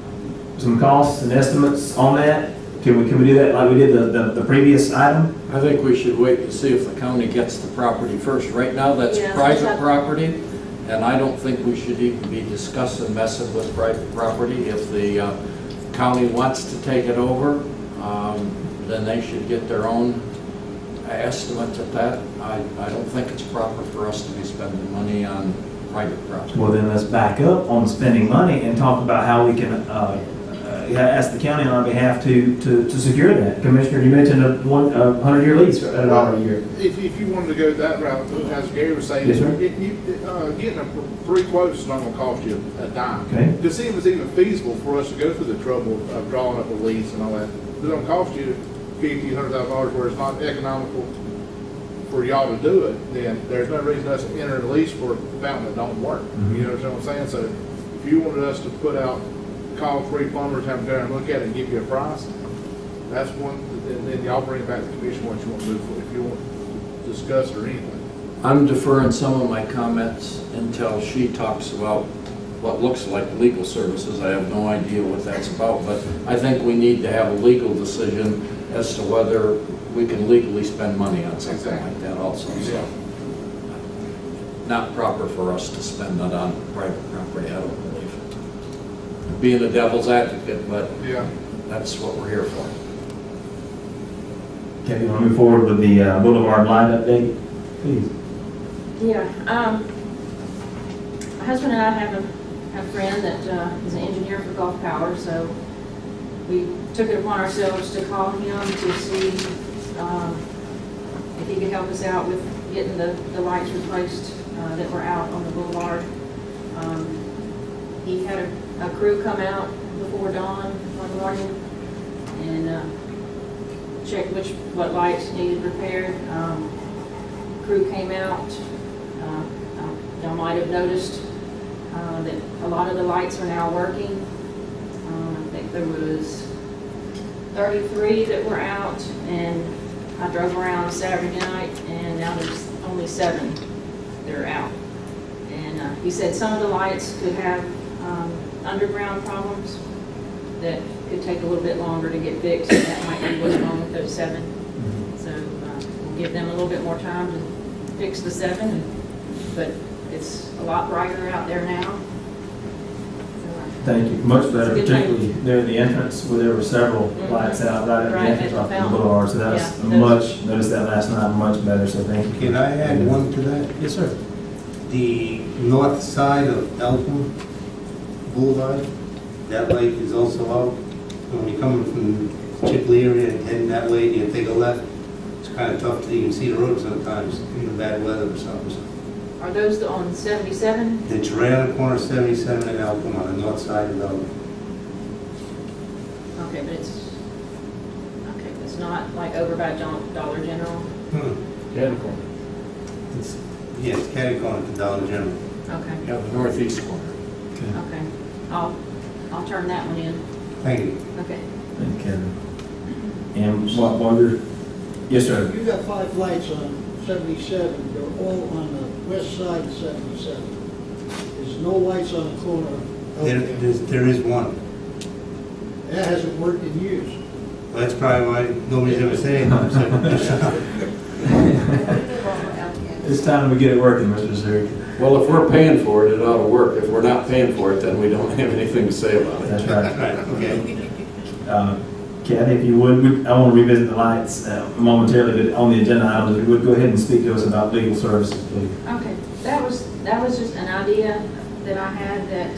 costs and estimates on that? Can we do that like we did the previous item? I think we should wait to see if the county gets the property first. Right now, that's Yeah, private that's- property, and I don't think we should even be discussing messing with private property. If the county wants to take it over, then they should get their own estimate at that. I don't think it's proper for us to be spending money on private property. Well, then let's back up on spending money and talk about how we can ask the county on our behalf to secure that. Commissioner, you mentioned a 100-year lease at $1 a year. If you wanted to go that route, as Gary was saying, Yes, sir. getting three quotes is not gonna cost you a dime. Okay. To see if it's even feasible for us to go through the trouble of drawing up a lease and all that, it's gonna cost you $50,000, $100,000 where it's not economical for y'all to do it, then there's no reason us to enter a lease for a fountain that don't work. You know what I'm saying? So if you wanted us to put out, call three plumbers, have them go and look at it and give you a price, that's one, and then y'all bring it back to the commission what you want to do, if you want to discuss it or anything. I'm deferring some of my comments until she talks about what looks like legal services. I have no idea what that's about, but I think we need to have a legal decision as to whether we can legally spend money on something like that also. So, not proper for us to spend it on private property, I don't believe. Being a devil's advocate, but Yeah. that's what we're here for. Okay, you want to move forward with the Boulevard line update, please? Yeah, my husband and I have a friend that is an engineer for Gulf Power, so we took it upon ourselves to call him to see if he could help us out with getting the lights replaced that were out on the boulevard. He had a crew come out before dawn one morning and check what lights needed repaired. Crew came out. Y'all might have noticed that a lot of the lights are now working. I think there was 33 that were out, and I drove around Saturday night, and now there's only 7 that are out. And he said some of the lights could have underground problems that could take a little bit longer to get fixed, and that might be what's wrong with those 7. So we'll give them a little bit more time to fix the 7, but it's a lot brighter out there now. Thank you. Much better, It's a good particularly there at the entrance where there were several lights out right at the Right, entrance at off the the fountain. boulevard. So that was Yeah, much, noticed that last night, much better, so thank you. Can I add one to that? Yes, sir. The north side of Elton Boulevard, that light is also out. When you're coming from Chipley area and heading that way, you take a left, it's kind of tough to even see the road sometimes, in the bad weather or something. Are those on 77? It's right on the corner of 77 and Elton on the north side of Elton. Okay, but it's not like over by Dollar General? Hmm. Yeah. It's Yes, catty corner to Dollar General. Okay, Yeah, the northeast corner. okay. I'll turn that one in. Thank you. Okay. Thank you, Kevin. And while you're, yes, sir. You got 5 lights on 77, they're all on the west side of 77. There's no lights on the corner. There is one. That hasn't worked in years. Well, that's probably why nobody's ever said anything. It's time we get it working, Mr. Zerk. Well, if we're paying for it, it ought to work. If we're not paying for it, then we don't have anything to say about it. That's right. Right, okay. Kathy, if you would, I want to revisit the lights momentarily, but on the agenda items, if you would go ahead and speak to us about legal services, please. Okay, that was just an idea that I had that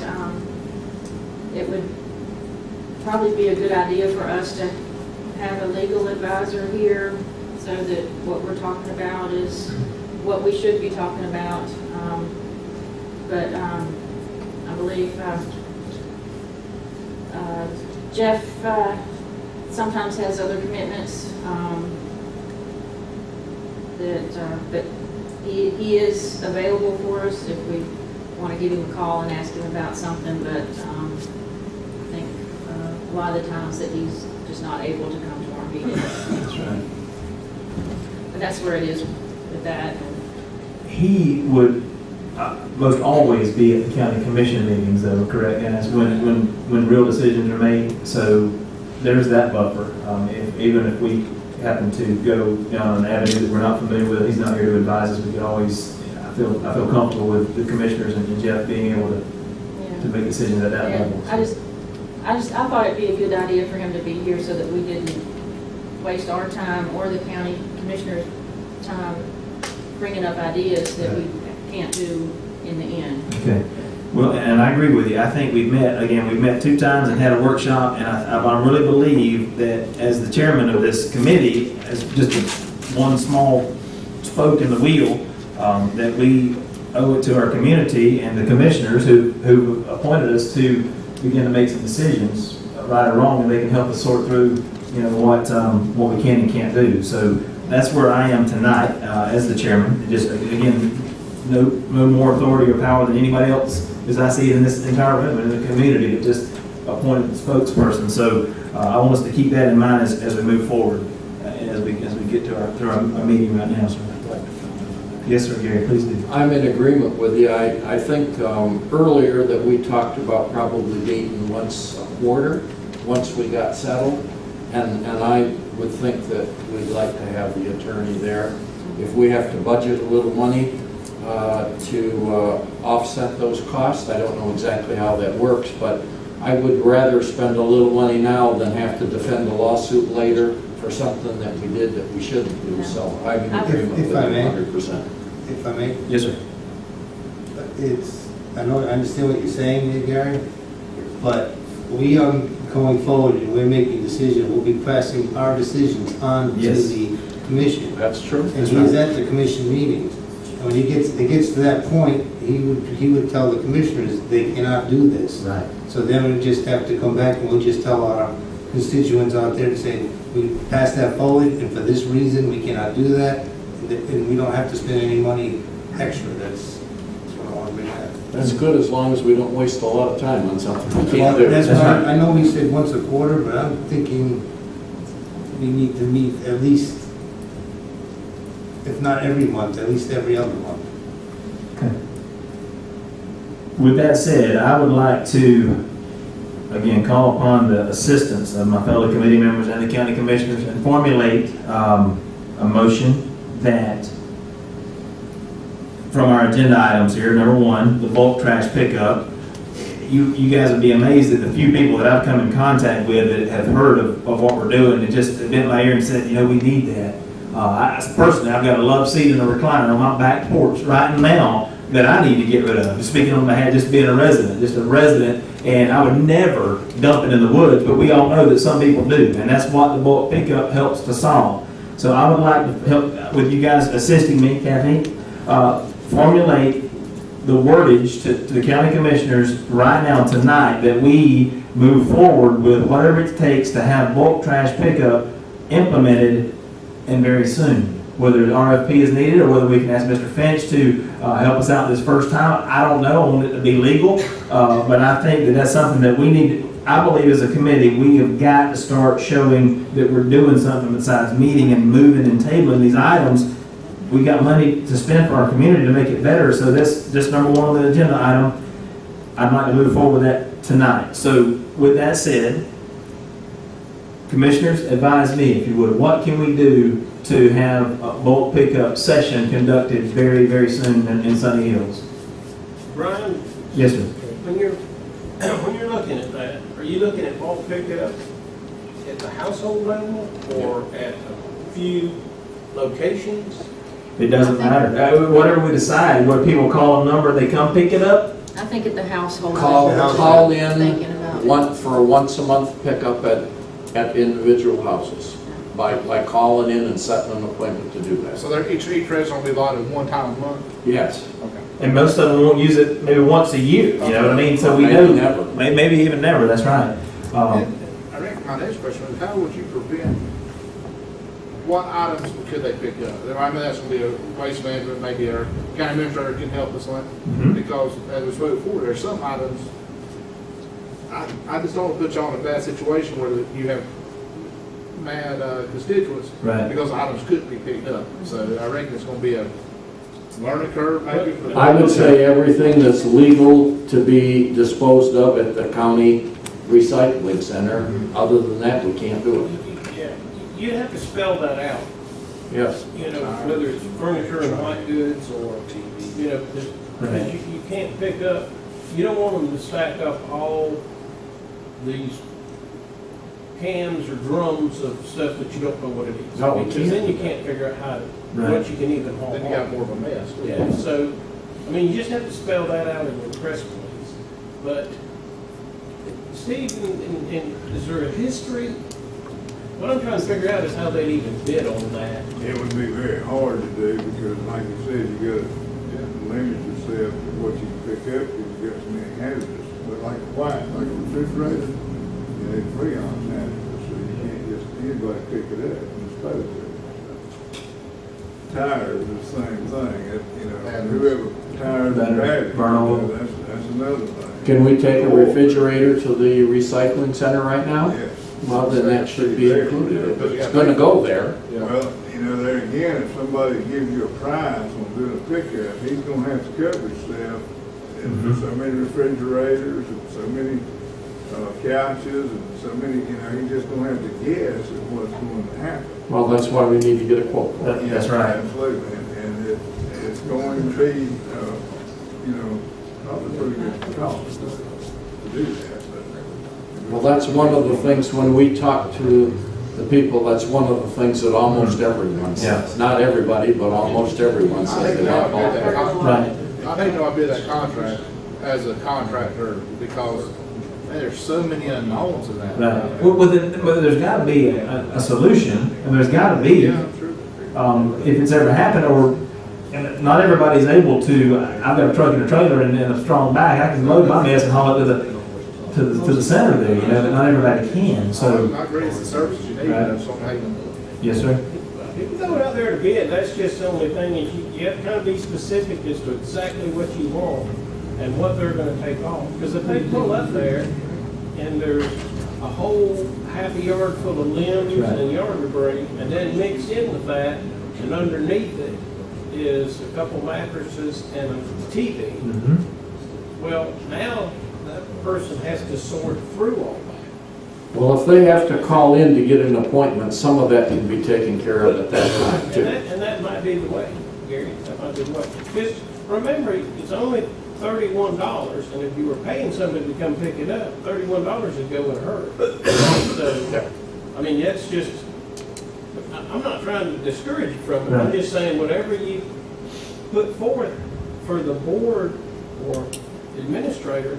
it would probably be a good idea for us to have a legal advisor here so that what we're talking about is what we should be talking about. But I believe Jeff sometimes has other commitments but he is available for us if we want to give him a call and ask him about something, but I think a lot of the times that he's just not able to come to our meetings. That's right. But that's where it is with that. He would most always be at the county commission meetings, though, correct, guys, when real decisions are made. So there's that buffer. Even if we happen to go down an avenue that we're not familiar with, he's not here to advise us. We can always, I feel comfortable with the commissioners and Jeff being able to make decisions at that level. I thought it'd be a good idea for him to be here so that we didn't waste our time or the county commissioner's time bringing up ideas that we can't do in the end. Okay. Well, and I agree with you. I think we've met 2 times and had a workshop, and I really believe that as the chairman of this committee, as just one small spoke in the wheel, that we owe it to our community and the commissioners who appointed us to begin to make some decisions, right or wrong, and they can help us sort through, what we can and can't do. So that's where I am tonight as the chairman. Just again, no more authority or power than anybody else, as I see it in this entire room and in the community, but just appointed spokesperson. So I want us to keep that in mind as we move forward, as we get to our meeting right now. So, yes, sir, Gary, please do. I'm in agreement with you. I think earlier that we talked about probably meeting once a quarter, once we got settled. And I would think that we'd like to have the attorney there. If we have to budget a little money to offset those costs, I don't know exactly how that works, but I would rather spend a little money now than have to defend a lawsuit later for something that we did that we shouldn't do. So I'm in agreement with If I may. 100%. If I may, Yes, sir. I understand what you're saying there, Gary, but we are going forward and we're making decisions. We'll be passing our decisions on Yes. to the commission. That's true. And he's at the commission meetings. And when it gets to that point, he would tell the commissioners they cannot do this. Right. So then we just have to come back and we'll just tell our constituents out there to say, we passed that forward and for this reason we cannot do that. And we don't have to spend any money extra. That's what I want to make happen. That's good as long as we don't waste a lot of time on something we Well, can't do. that's why I know we said once a quarter, but I'm thinking we need to meet at least, if not every month, at least every other month. Okay. With that said, I would like to, again, call upon the assistance of my fellow committee members and the county commissioners and formulate a motion that from our agenda items here, number 1, the bulk trash pickup. You guys would be amazed at the few people that I've come in contact with that have heard of what we're doing and just bent my ear and said, we need that. Personally, I've got a love seat and a recliner on my back porch right now that I need to get rid of. Speaking on behalf, just being a resident, and I would never dump it in the woods, but we all know that some people do, and that's what the bulk pickup helps to solve. So I would like to help with you guys assisting me, Kathy, formulate the wordage to the county commissioners right now tonight that we move forward with whatever it takes to have bulk trash pickup implemented and very soon. whether the RFP is needed or whether we can ask Mr. Finch to help us out this first time. I don't know, I want it to be legal, but I think that that's something that we need, I believe as a committee, we have got to start showing that we're doing something besides meeting and moving and tabling these items. We got money to spend for our community to make it better, so that's just number one on the agenda item. I'd like to move forward with that tonight. So with that said, commissioners, advise me, if you would, what can we do to have a bulk pickup session conducted very, very soon in Sunny Hills? Brian, Yes, sir. when you're looking at that, are you looking at bulk pickup at the household level or at a few locations? It doesn't matter. Whatever we decide, where people call a number, they come pick it up. I think at the household. Call in Thinking about. for a once a month pickup at individual houses by calling in and setting an appointment to do that. So each resident will be allotted one time a month? Yes. Okay. And most of them won't use it maybe once a year, you know what I mean? So we Maybe know, never. maybe even never, that's right. And I think my next question is, how would you prevent, what items could they pick up? I mean, that's going to be a waste management, maybe our county administrator can help us on Mhm. because as we spoke before, there's some items, I just don't want to put y'all in a bad situation where you have mad constituents Right. because items couldn't be picked up. So I reckon it's going to be a learning curve maybe. for the- I would say everything that's legal to be disposed of at the county recycling center. Other than that, we can't do it. Yeah, you have to spell that out, Yes. you know, whether it's furniture and white goods or, you know, Right. you can't pick up, you don't want them to stack up all these cans or drums of stuff that you don't know what it is. No, we Because can't then you do that. can't figure out how to, Right. what you can even haul Then you got off. more of a mess. Yeah, so, I mean, you just have to spell that out in your press release. But, Steve, is there a history? What I'm trying to figure out is how they'd even bid on that. It would be very hard to do because like you said, you gotta limit yourself to what you can pick up because you got so many hazards. But like a refrigerator, you know, freon hazardous, so you can't just, anybody pick it up and dispose of it. Tires, the same thing, you know, whoever tires and batteries, Burn oil. that's another thing. Can we take a refrigerator to the recycling center right now? Yes. Well, then that should be included. If it's gonna go there. Well, you know, there again, if somebody gives you a prize on doing a pickup, he's gonna have to cover himself. And so many refrigerators and so many couches and so many, you know, he's just gonna have to guess at what's going to happen. Well, that's why we need to get a quote. That's right. Absolutely, and it's going to be, you know, probably pretty good cost to do that. Well, that's one of the things, when we talk to the people, that's one of the things that almost everyone says. Not everybody, but almost everyone I says think they want bulk that pickup. Right. I think I bid that contract as a contractor because man, there's so many unknowns in that. Right. Well, there's got to be a solution, and there's got to be, Yeah, true. if it's ever happened, or and not everybody's able to. I've got a truck and a trailer and a strong back. I can load my mess and haul it to the center there. You know, but not everybody can. So, Not really the services you need, Right. that's something. yes, sir. If you throw it out there to bid, that's just the only thing, is you have to kind of be specific as to exactly what you want and what they're gonna take off. Because if they pull up there and there's a whole half a yard full of limbs Right. and yard debris, and then mixed in with that, and underneath it is a couple mattresses and a TV, Mm-hmm. well, now that person has to sort through all that. Well, if they have to call in to get an appointment, some of that can be taken care of at that time too. And that might be the way, Gary, that might be the way. Just remember, it's only $31, and if you were paying somebody to come pick it up, $31 would go in a hurry. So, I mean, that's just, I'm not trying to discourage you from it, I'm Right. just saying, whatever you put forth for the board or administrator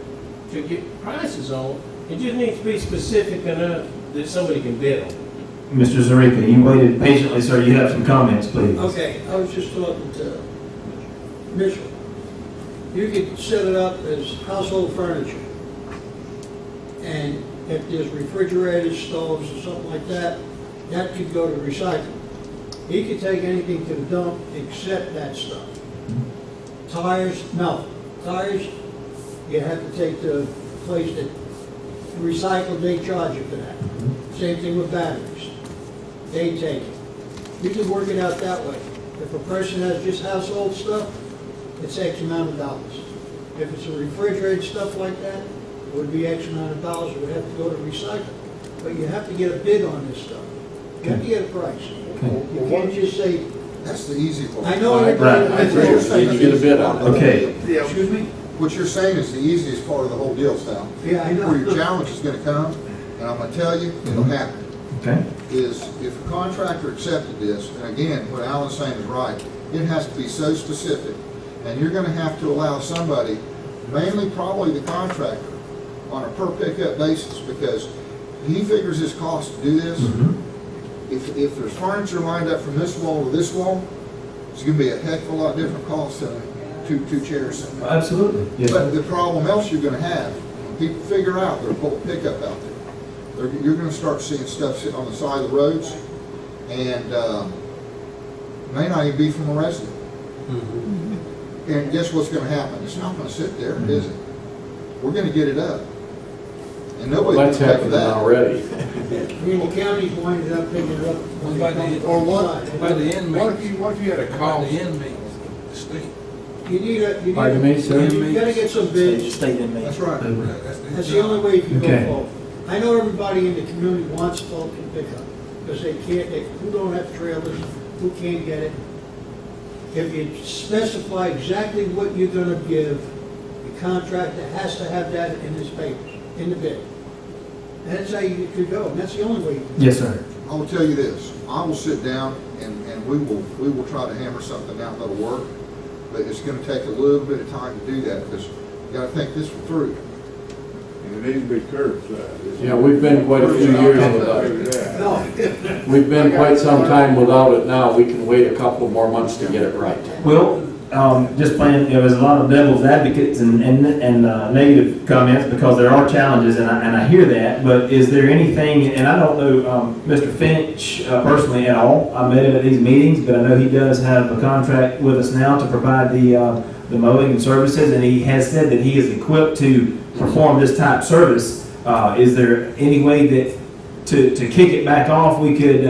to get prices on, it just needs to be specific enough that somebody can bid on it. Mr. Zarika, you waited patiently, sir. You have some comments, please. Okay, I was just talking to Mitchell. You could set it up as household furniture. And if there's refrigerators, stoves, or something like that, that could go to recycling. He could take anything to the dump except that stuff. Tires, no. Tires, you have to take to a place that recycle, they charge you for that. Same thing with batteries. They take it. You can work it out that way. If a person has just household stuff, it's X amount of dollars. If it's a refrigerated stuff like that, it would be X amount of dollars, it would have to go to recycle. But you have to get a bid on this stuff. You have to get a price. You can't just say, That's the easy part. I know Right. everybody. Need to get a bid on it. Okay, Excuse me? What you're saying is the easiest part of the whole deal, Sal. Yeah, I know. Where your challenge is gonna come, and I'm gonna tell you, it'll happen, okay. is if a contractor accepted this, and again, what Alan's saying is right, it has to be so specific, and you're gonna have to allow somebody, mainly probably the contractor, on a per pickup basis, because he figures his cost to do this. If there's furniture lined up from this wall to this wall, it's gonna be a heck of a lot different cost than two chairs. Absolutely. Yes, sir. But the problem else you're gonna have, when people figure out there's a pickup out there, you're gonna start seeing stuff sitting on the side of the roads, and may not even be from a resident. And guess what's gonna happen? It's not gonna sit there, is it? We're gonna get it up. And nobody That's can pay for happening that. already. I mean, the county's winded up picking it up. when they come to Or the what, side. what if you had a call? You need a, you Pardon me, sir? gotta get some bids. State inmate. That's right. That's the only way you can Okay. go forward. I know everybody in the community wants bulk and pickup, because they can't, who don't have trailers, who can't get it. If you specify exactly what you're gonna give, the contractor has to have that in his papers, in the bid. And that's how you could go, and that's the only way you can. Yes, sir. I will tell you this, I will sit down and we will try to hammer something out that'll work, but it's gonna take a little bit of time to do that, because you gotta think this one through. And it needs to be curbside. Yeah, we've been quite a few years without it. Yeah. No, We've been quite some time without it now. We can wait a couple more months to get it right. Well, just playing, there's a lot of devil's advocates and negative comments because there are challenges, and I hear that, but is there anything, and I don't know Mr. Finch personally at all, I met him at these meetings, but I know he does have a contract with us now to provide the mowing and services, and he has said that he is equipped to perform this type service. Is there any way that, to kick it back off, we could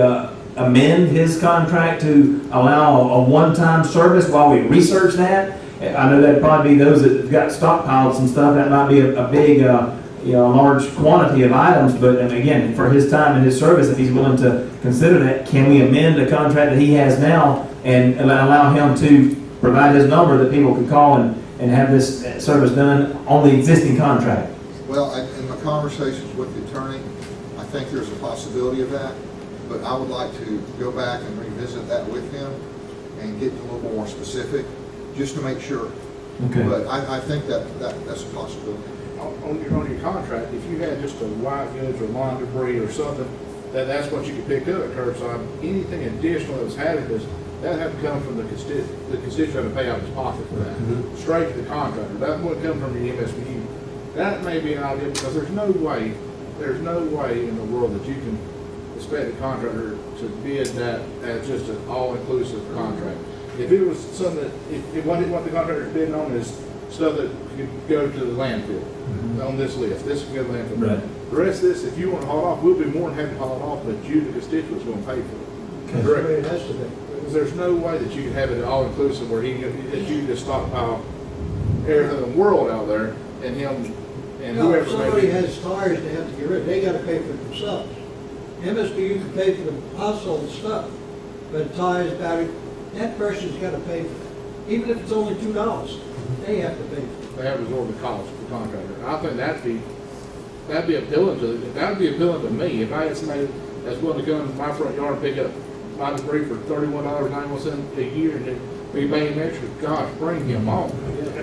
amend his contract to allow a one-time service while we research that? I know that'd probably be those that have got stockpiles and stuff, that might be a big, large quantity of items, but again, for his time and his service, if he's willing to consider that, can we amend the contract that he has now and allow him to provide his number that people could call and have this service done on the existing contract? Well, in my conversations with the attorney, I think there's a possibility of that, but I would like to go back and revisit that with him and get a little more specific, just to make sure. Okay. But I think that's a possibility. On your contract, if you had just a white goods or lawn debris or something, that's what you could pick up at curbside. Anything additional that was hazardous, that'd have to come from the constituent to pay out of his pocket for that, straight to the contractor. That wouldn't come from the MSBU. That may be an idea, because there's no way in the world that you can expect a contractor to bid that as just an all-inclusive contract. If it was something that, if what the contractor's bidding on is stuff that could go to the landfill on this list, this could go to the landfill. Right. The rest of this, if you want to haul it off, we'll be more than happy to haul it off, but you, the constituents, going to pay for it. that's the way it has to be. Because there's no way that you can have it all-inclusive where that you can just stockpile everything in the world out there, and him and No, if whoever somebody may be. has tires they have to get rid of, they gotta pay for it themselves. MSBU can pay for the household stuff, but tires, battery, that person's gotta pay for it. Even if it's only $2, they have to pay for it. They have absorbed the cost of the contractor. And I think that'd be appealing to me. If I had somebody that's willing to come to my front yard and pick up my debris for $31.91 a year and be paying extra, gosh, bring him on.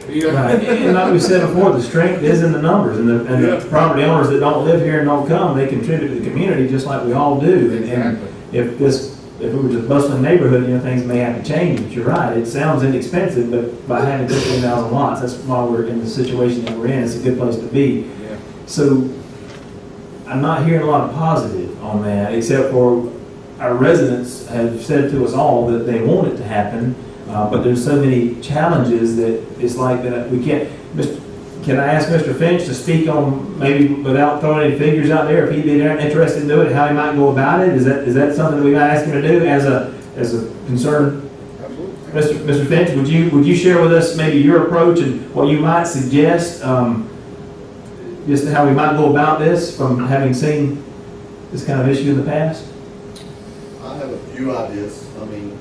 You know? Right. And like we said before, the strength is in the numbers, and the property owners that don't live here and don't come, they contribute to the community just like we all do. And if it was a bustling neighborhood, things may have to change, but you're right, it sounds inexpensive, but by having 15,000 lots, that's why we're in the situation that we're in, it's a good place to be. So, I'm not hearing a lot of positive on that, except for our residents have said to us all that they want it to happen, but there's so many challenges that it's like that we can't. Can I ask Mr. Finch to speak on, maybe without throwing any figures out there, if he'd be interested in doing it, how he might go about it? Is that something that we might ask him to do as a concern? Absolutely. Mr. Finch, would you share with us maybe your approach and what you might suggest, just how we might go about this from having seen this kind of issue in the past? I have a few ideas. I mean,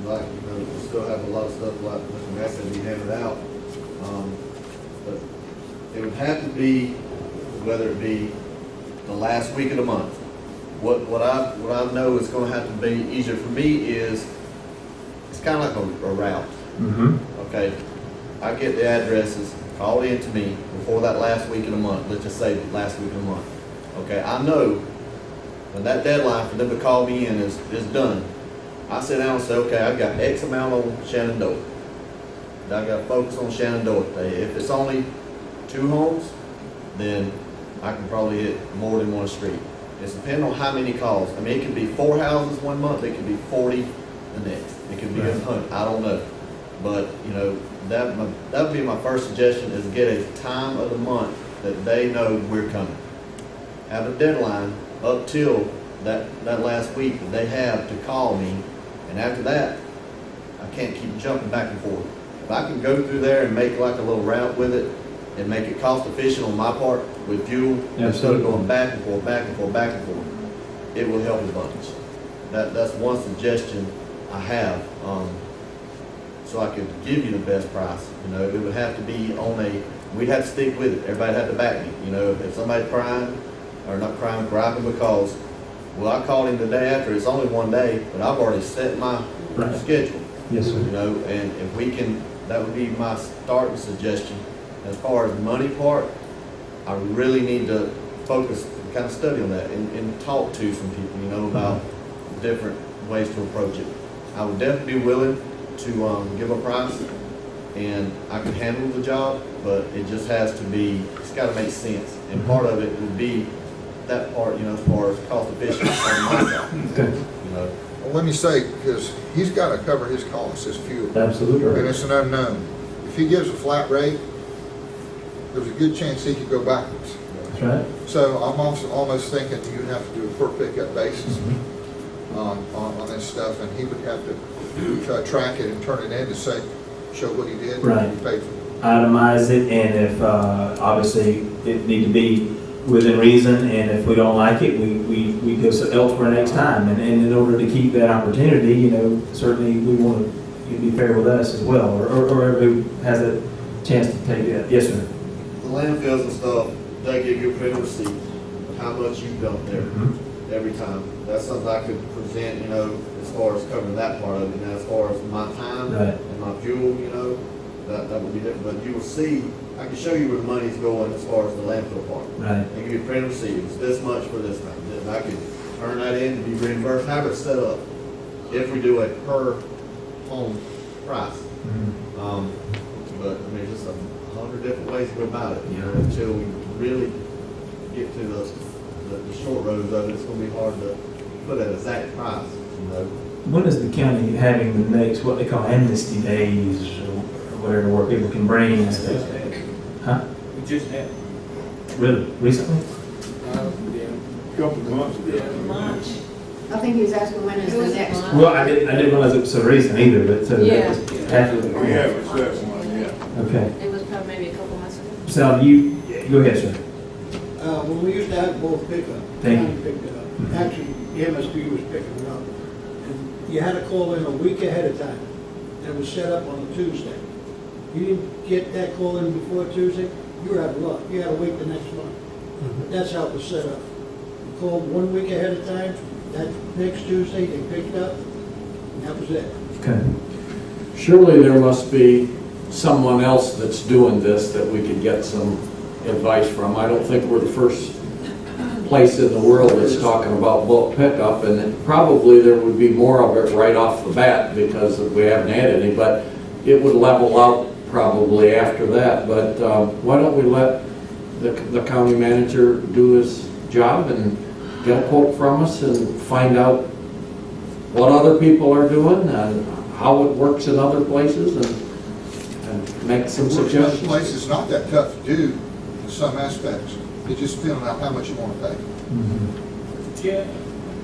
like, we still have a lot of stuff like Mr. Massey to be handed out. But it would have to be, whether it be the last week of the month. What I know is going to have to be easier for me is, it's kind of like a route. Mm-hmm. Okay, I get the addresses called in to me before that last week of the month. Let's just say the last week of the month. Okay, I know when that deadline for them to call me in is done. I sit down and say, okay, I've got X amount on Shenandoah. I got to focus on Shenandoah today. If it's only 2 homes, then I can probably hit more than one street. It's depending on how many calls. I mean, it could be 4 houses one month, it could be 40 the next. It could be 100, I don't know. But, you know, that would be my first suggestion, is get a time of the month that they know we're coming. Have a deadline up till that last week that they have to call me, and after that, I can't keep jumping back and forth. If I can go through there and make like a little route with it, and make it cost efficient on my part with fuel, instead of going back and forth, back and forth, back and forth, it will help a bunch. That's one suggestion I have, so I could give you the best price. You know, it would have to be we'd have to stick with it. Everybody had to back me. You know, if somebody's crying, or not crying, griping because, well, I called him the day after, it's only one day, but I've already set my schedule. Yes, sir. You know, and if we can, that would be my starting suggestion. As far as the money part, I really need to focus, kind of study on that and talk to some people, you know, about different ways to approach it. I would definitely be willing to give a price, and I can handle the job, but it just has to be, it's got to make sense. And part of it would be that part, you know, as far as cost efficient on my side. Okay. You know. Well, let me say, because he's got to cover his costs, his fuel. Absolutely. And it's an unknown. If he gives a flat rate, there's a good chance he could go backwards. That's right. So I'm also almost thinking you'd have to do a per pickup basis on this stuff, and he would have to track it and turn it in to say, show what he did, Right. and he paid for it. Itemize it, and if, obviously, it need to be within reason, and if we don't like it, we go elsewhere next time. And in order to keep that opportunity, you know, certainly we want you to be fair with us as well, or who has a chance to take it. Yes, sir. The landfills and stuff, they give you a printed receipt of how much you dump there every time. That's something I could present, you know, as far as covering that part of it. Now, as far as my time and my fuel, you know, that would be different. But you will see, I can show you where the money's going as far as the landfill part. Right. They give you a printed receipt. It's this much for this time. Then I could turn that in and be reimbursed. Have it set up if we do a per home price. But I mean, just 100 different ways to go about it, you know, until we really get to the short roads of it. It's going to be hard to put an exact price, you know. When is the county having the next, what they call amnesty days, or whatever, where people can bring and stuff? Huh? We just had Really? Recently? a couple of months ago. March. I think he was asking when is the next one. Well, I didn't realize it was so recent either, but so Yeah. after the. We haven't set one yet. Okay. It was probably maybe a couple months ago. Sal, go ahead, sir. When we used to have both pickup, Thank you. county picked it up. Actually, the MSBU was picking it up. And you had to call in a week ahead of time. And it was set up on a Tuesday. You didn't get that call in before Tuesday, you were out of luck. You had to wait the next month. But that's how it was set up. You called 1 week ahead of time, that next Tuesday, they picked up, and that was it. Okay. Surely there must be someone else that's doing this that we could get some advice from. I don't think we're the first place in the world that's talking about bulk pickup, and then probably there would be more of it right off the bat because we haven't had any, but it would level out probably after that. But why don't we let the county manager do his job and get a quote from us and find out what other people are doing and how it works in other places and make some This suggestions. place is not that tough to do in some aspects. It's just depending on how much you want to pay. Yeah,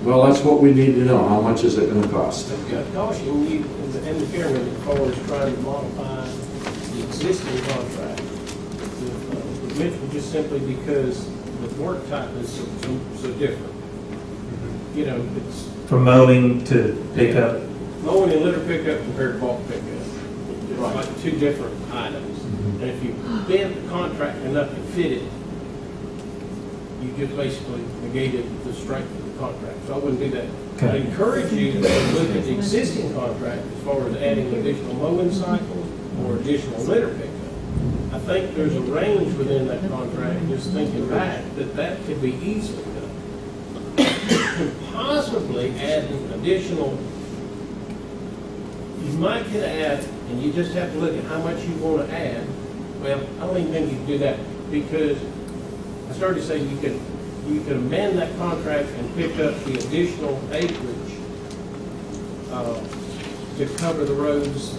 Well, that's what we need to know. How much is it gonna cost? I've got caution you and the chairman as far as trying to modify the existing contract with Mitchell, just simply because the work type is so different. You know, it's From mowing to pickup. mowing and litter pickup compared to bulk pickup. It's like two different items. And if you bend the contract enough to fit it, you just basically negated the strength of the contract. So I wouldn't do that. I encourage you to look at the existing contract as far as adding additional mowing cycles or additional litter pickup. I think there's a range within that contract, just thinking back, that could be easily done. Possibly adding additional, you might could add, and you just have to look at how much you want to add. Well, I don't even think you can do that, because I started to say you could amend that contract and pick up the additional acreage to cover the roads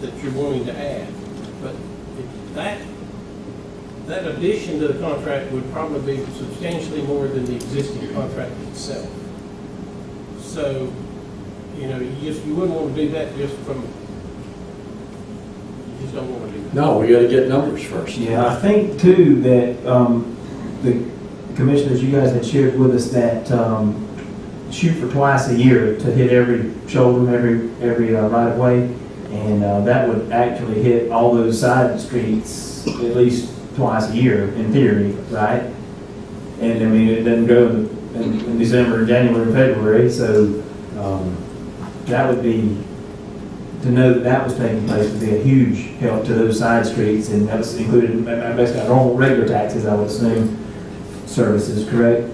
that you're wanting to add. But that addition to the contract would probably be substantially more than the existing contract itself. So, you know, you wouldn't want to do that just from, you just don't want to do that. No, we gotta get numbers first. Yeah, I think too that the commissioners, you guys had shared with us that shoot for twice a year to hit every shoulder, every right of way, and that would actually hit all those side streets at least twice a year in theory, right? And I mean, it doesn't go in December, January, and February, so that would be, to know that that was taking place would be a huge help to those side streets, and that was included in basically normal regular taxes, I would assume, services, correct?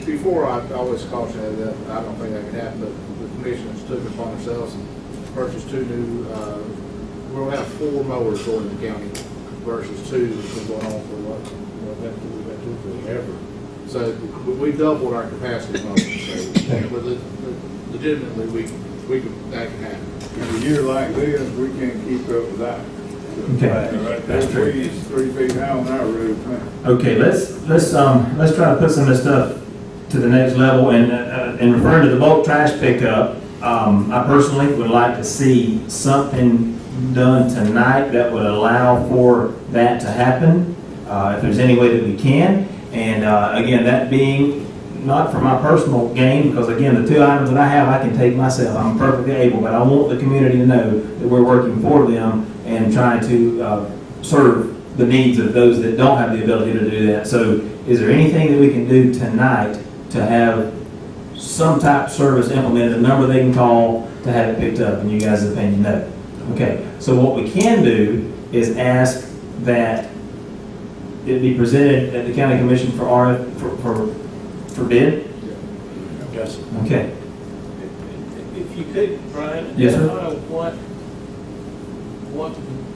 Before, I always cautioned that I don't think that could happen, but the commissioners took it upon themselves and purchased two new, we'll have 4 mowers going in the county versus 2 that's been going on for what, we've had 2 forever. So we doubled our capacity of mowers, so legitimately, that can happen. In a year like this, we can't keep up with that. Okay. Right, That's true. 3 feet high on our road, man. Okay, let's try to put some of this stuff to the next level, and referring to the bulk trash pickup, I personally would like to see something done tonight that would allow for that to happen, if there's any way that we can. And again, that being not for my personal gain, because again, the 2 items that I have, I can take myself. I'm perfectly able, but I want the community to know that we're working for them and trying to serve the needs of those that don't have the ability to do that. So is there anything that we can do tonight to have some type of service implemented, a number they can call to have it picked up? In you guys' opinion, no. Okay, so what we can do is ask that it be presented at the county commission for bid? Yes. Okay. If you could, Brian. Yes, sir.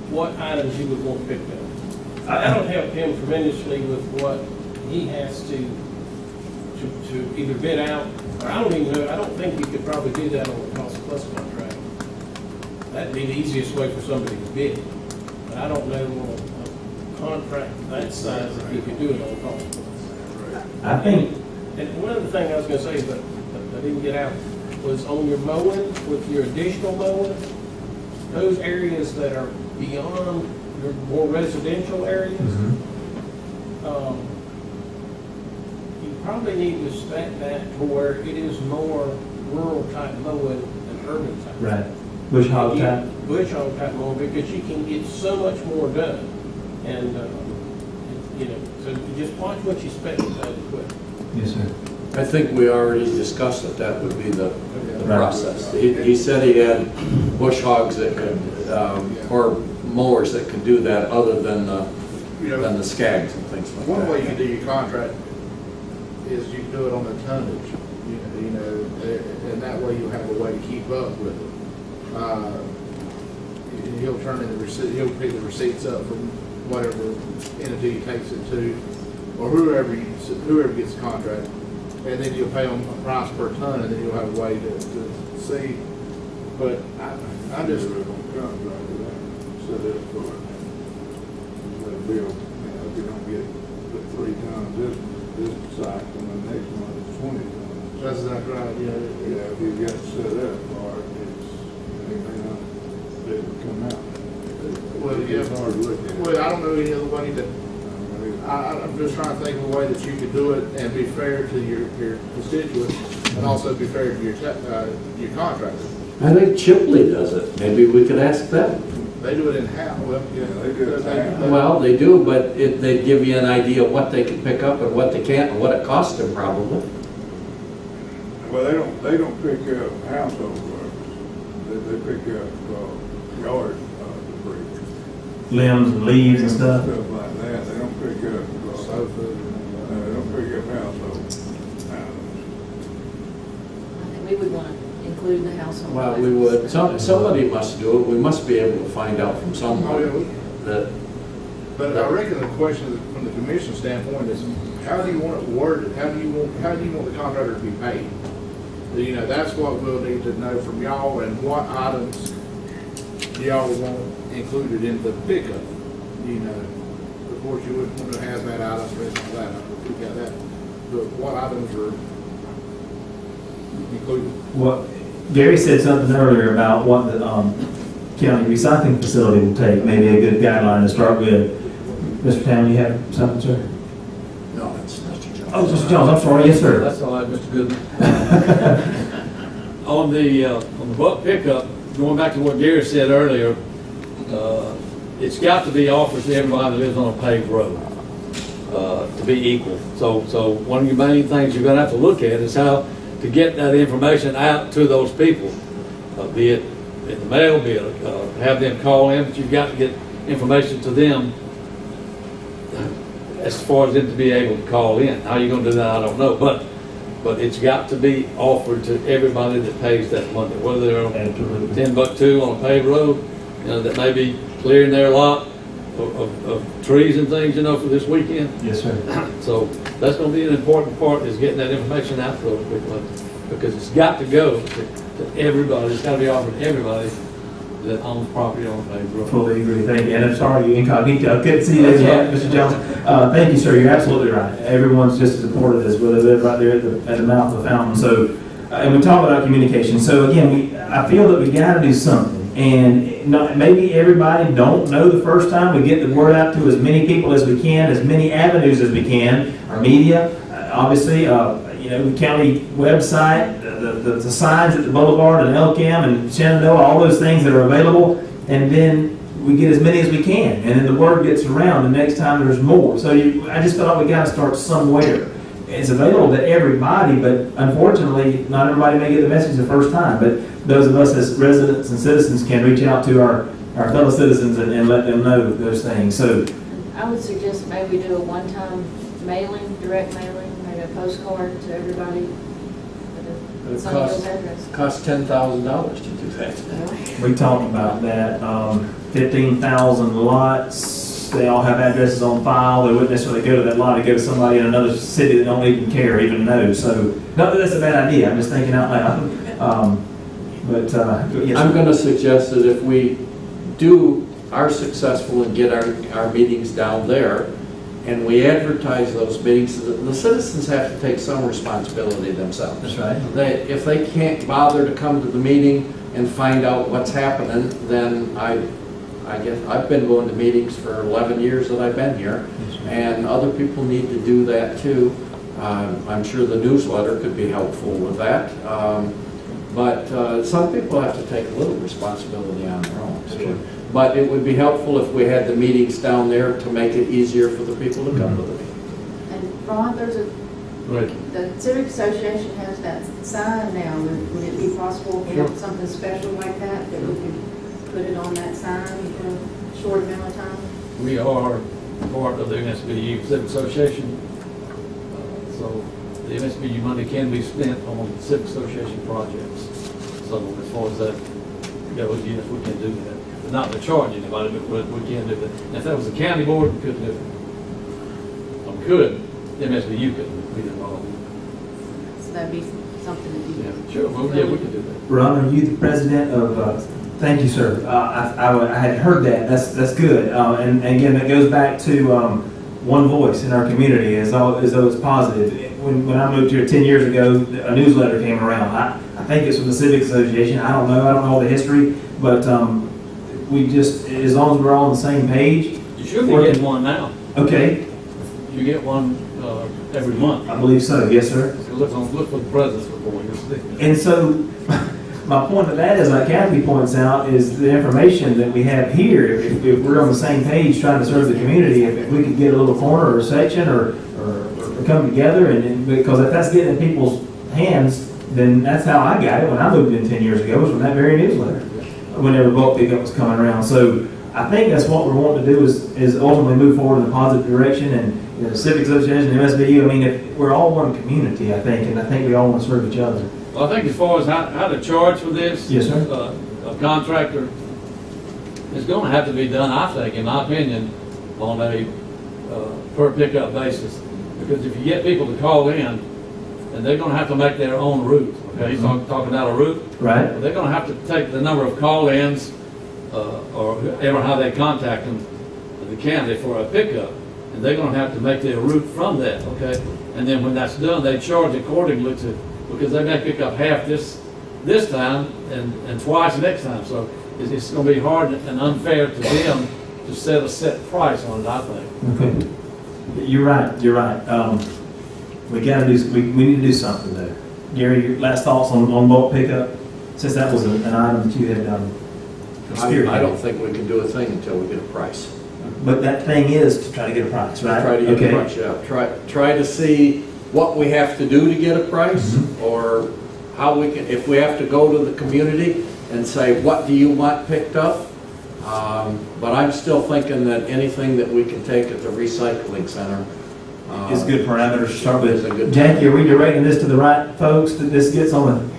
What items you would want picked up. That'll help him tremendously with what he has to either bid out, or I don't even know, I don't think you could probably do that on a cost plus contract. That'd be the easiest way for somebody to bid. But I don't know on a contract that size if you could do it on a cost plus. I think, And one other thing I was gonna say, but I didn't get out, was on your mowing, with your additional mowing, those areas that are beyond your more residential areas, you probably need to spec that to where it is more rural type mowing than urban type. right, bush hog type. Bush hog type mowing, because you can get so much more done. And, you know, so just watch what you spec with that equipment. Yes, sir. I think we already discussed that would be the process. He said he had bush hogs that could, or mowers that could do that other than the skags and things like that. One way you can do your contract is you can do it on the tonnage, you know, and that way you'll have a way to keep up with it. He'll turn in the receipt, he'll pick the receipts up from whatever entity he takes it to, or whoever gets the contract. and then you'll pay them a price per ton, and then you'll have a way to see. But I just, Contract with that, set it for that bill, if you don't get the 3 tons this cycle, and the next one is 20 tons. that's exactly right, yeah. Yeah, if you get set up for it, they may not be able to come out. Well, yeah. It's hard to look at. Well, I don't know any other way to, I'm just trying to think of a way that you could do it and be fair to your constituents, and also be fair to your contractor. I think Chipley does it. Maybe we could ask them. They do it in-house, well, Yeah, they do it in-house. Well, they do, but they'd give you an idea of what they can pick up and what they can't, and what it costs them probably. Well, they don't pick up household workers. They pick up yard debris. Limbs and leaves and stuff. Stuff like that. They don't pick up they don't pick up household items. I think we would want to include the household. Well, we would. Somebody must do it. We must be able to find out from Oh, someone that. but I reckon the question from the commission standpoint is, how do you want it worded? How do you want the contractor to be paid? You know, that's what we'll need to know from y'all, and what items do y'all want included in the pickup. You know, of course, you wouldn't want to have that item, or anything like that, we got that. But what items are included? What, Gary said something earlier about what the county recycling facility will take, maybe a good guideline to start with. Mr. Town, you have something, sir? No, that's Mr. Jones. Oh, Mr. Jones, I'm sorry, yes, sir. That's all right, Mr. Goodman. On the buck pickup, going back to what Gary said earlier, it's got to be offered to everybody that lives on a paved road, to be equal. So one of your main things you're gonna have to look at is how to get that information out to those people, be it in the mail, be it, have them call in, but you've got to get information to them as far as them to be able to call in. How you gonna do that, I don't know, but it's got to be offered to everybody that pays that money, whether they're on $10 on a paved road, you know, that may be clearing their lot of trees and things, you know, for this weekend. Yes, sir. So that's gonna be an important part, is getting that information out to those people, because it's got to go to everybody. It's gotta be offered to everybody that owns property on a paved road. Fully agree, thank you. And I'm sorry, you incognito, I couldn't see you there, Mr. Jones. Thank you, sir, you're absolutely right. Everyone's just as important as whether they live right there at the mouth of the fountain. So, and we talk about communication. So again, I feel that we gotta do something. And maybe everybody don't know the first time. We get the word out to as many people as we can, as many avenues as we can. Our media, obviously, the county website, the signs at the Boulevard and Elkham and Shenandoah, all those things that are available. And then we get as many as we can. And then the word gets around the next time there's more. So I just feel like we got to start somewhere. It's available to everybody, but unfortunately, not everybody may get the message the first time. But those of us as residents and citizens can reach out to our fellow citizens and let them know those things. So I would suggest maybe do a one-time mailing, direct mailing, maybe a postcard to everybody with a Sunny Hills address. Costs $10,000 to do that. we talked about that. 15,000 lots. They all have addresses on file. They wouldn't necessarily go to that lot. They go to somebody in another city that don't even care, even know. So, not that that's a bad idea. I'm just thinking out loud. Yes, I'm going to suggest that if we are successful and get our meetings down there, and we advertise those meetings, the citizens have to take some responsibility themselves. That's right. If they can't bother to come to the meeting and find out what's happening, then I guess I've been going to meetings for 11 years that I've been here, and other people need to do that too. I'm sure the newsletter could be helpful with that. But some people have to take a little responsibility on their own. Sure. But it would be helpful if we had the meetings down there to make it easier for the people to come to the meeting. And Ron, the Civic Association has that sign now. Would it be possible to have something special like that we could put it on that sign in a short amount of time? We are part of the MSBU Civic Association, so the MSBU money can be spent on Civic Association projects. So as far as that goes, yes, we can do that. But not to charge anybody, but we can do that. And if that was the county board, we couldn't do it. We could, MSBU couldn't be involved. that'd be something that you. Yeah, sure, well, yeah, we can do that. Ron, are you the president of, thank you, sir. I had heard that. That's good. And again, that goes back to one voice in our community as though it's positive. When I moved here 10 years ago, a newsletter came around. I think it's from the Civic Association. I don't know all the history, but we just, as long as we're all on the same page. You should be getting one now. Okay, You get one every month. I believe so. Yes, sir. So look for the president's report. You'll see. And so, my point of that is, like Kathy points out, is the information that we have here, if we're on the same page trying to serve the community, if we could get a little corner or a section or come together, and because if that's getting in people's hands, then that's how I got it when I moved in 10 years ago, was from that very newsletter, whenever bulk pickup was coming around. So I think that's what we're wanting to do is ultimately move forward in a positive direction, and the Civic Association, MSBU, I mean, if we're all one community, I think, and I think we all want to serve each other. Well, I think as far as how to charge for this. Yes, sir. A contractor is going to have to be done, I think, in my opinion, on a per pickup basis. Because if you get people to call in, and they're going to have to make their own route, okay? He's talking about a route. Right. They're going to have to take the number of call-ins or ever how they contact them, the candidate for a pickup, and they're going to have to make their route from that, okay? And then when that's done, they charge accordingly to, because they may pick up half this time and twice next time. So it's going to be hard and unfair to them to set a set price on it, I think. Okay. You're right. We gotta do. We need to do something there. Gary, your last thoughts on bulk pickup, since that was an item that you had I don't think we can do a thing until we get a price. But that thing is to try to get a price, right? Try to get a price, yeah. Try to see what we have to do to get a price, or how we can, if we have to go to the community and say, what do you want picked up? But I'm still thinking that anything that we can take at the recycling center Is good parameters to start with. is a good Jackie, are we directing this to the right folks, that this gets on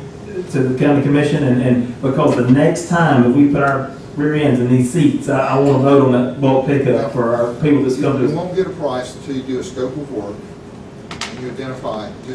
to the county commission? And because the next time that we put our rear ends in these seats, I want to vote on that bulk pickup for our people that's come to You us. won't get a price until you do a scope of work, and you identify just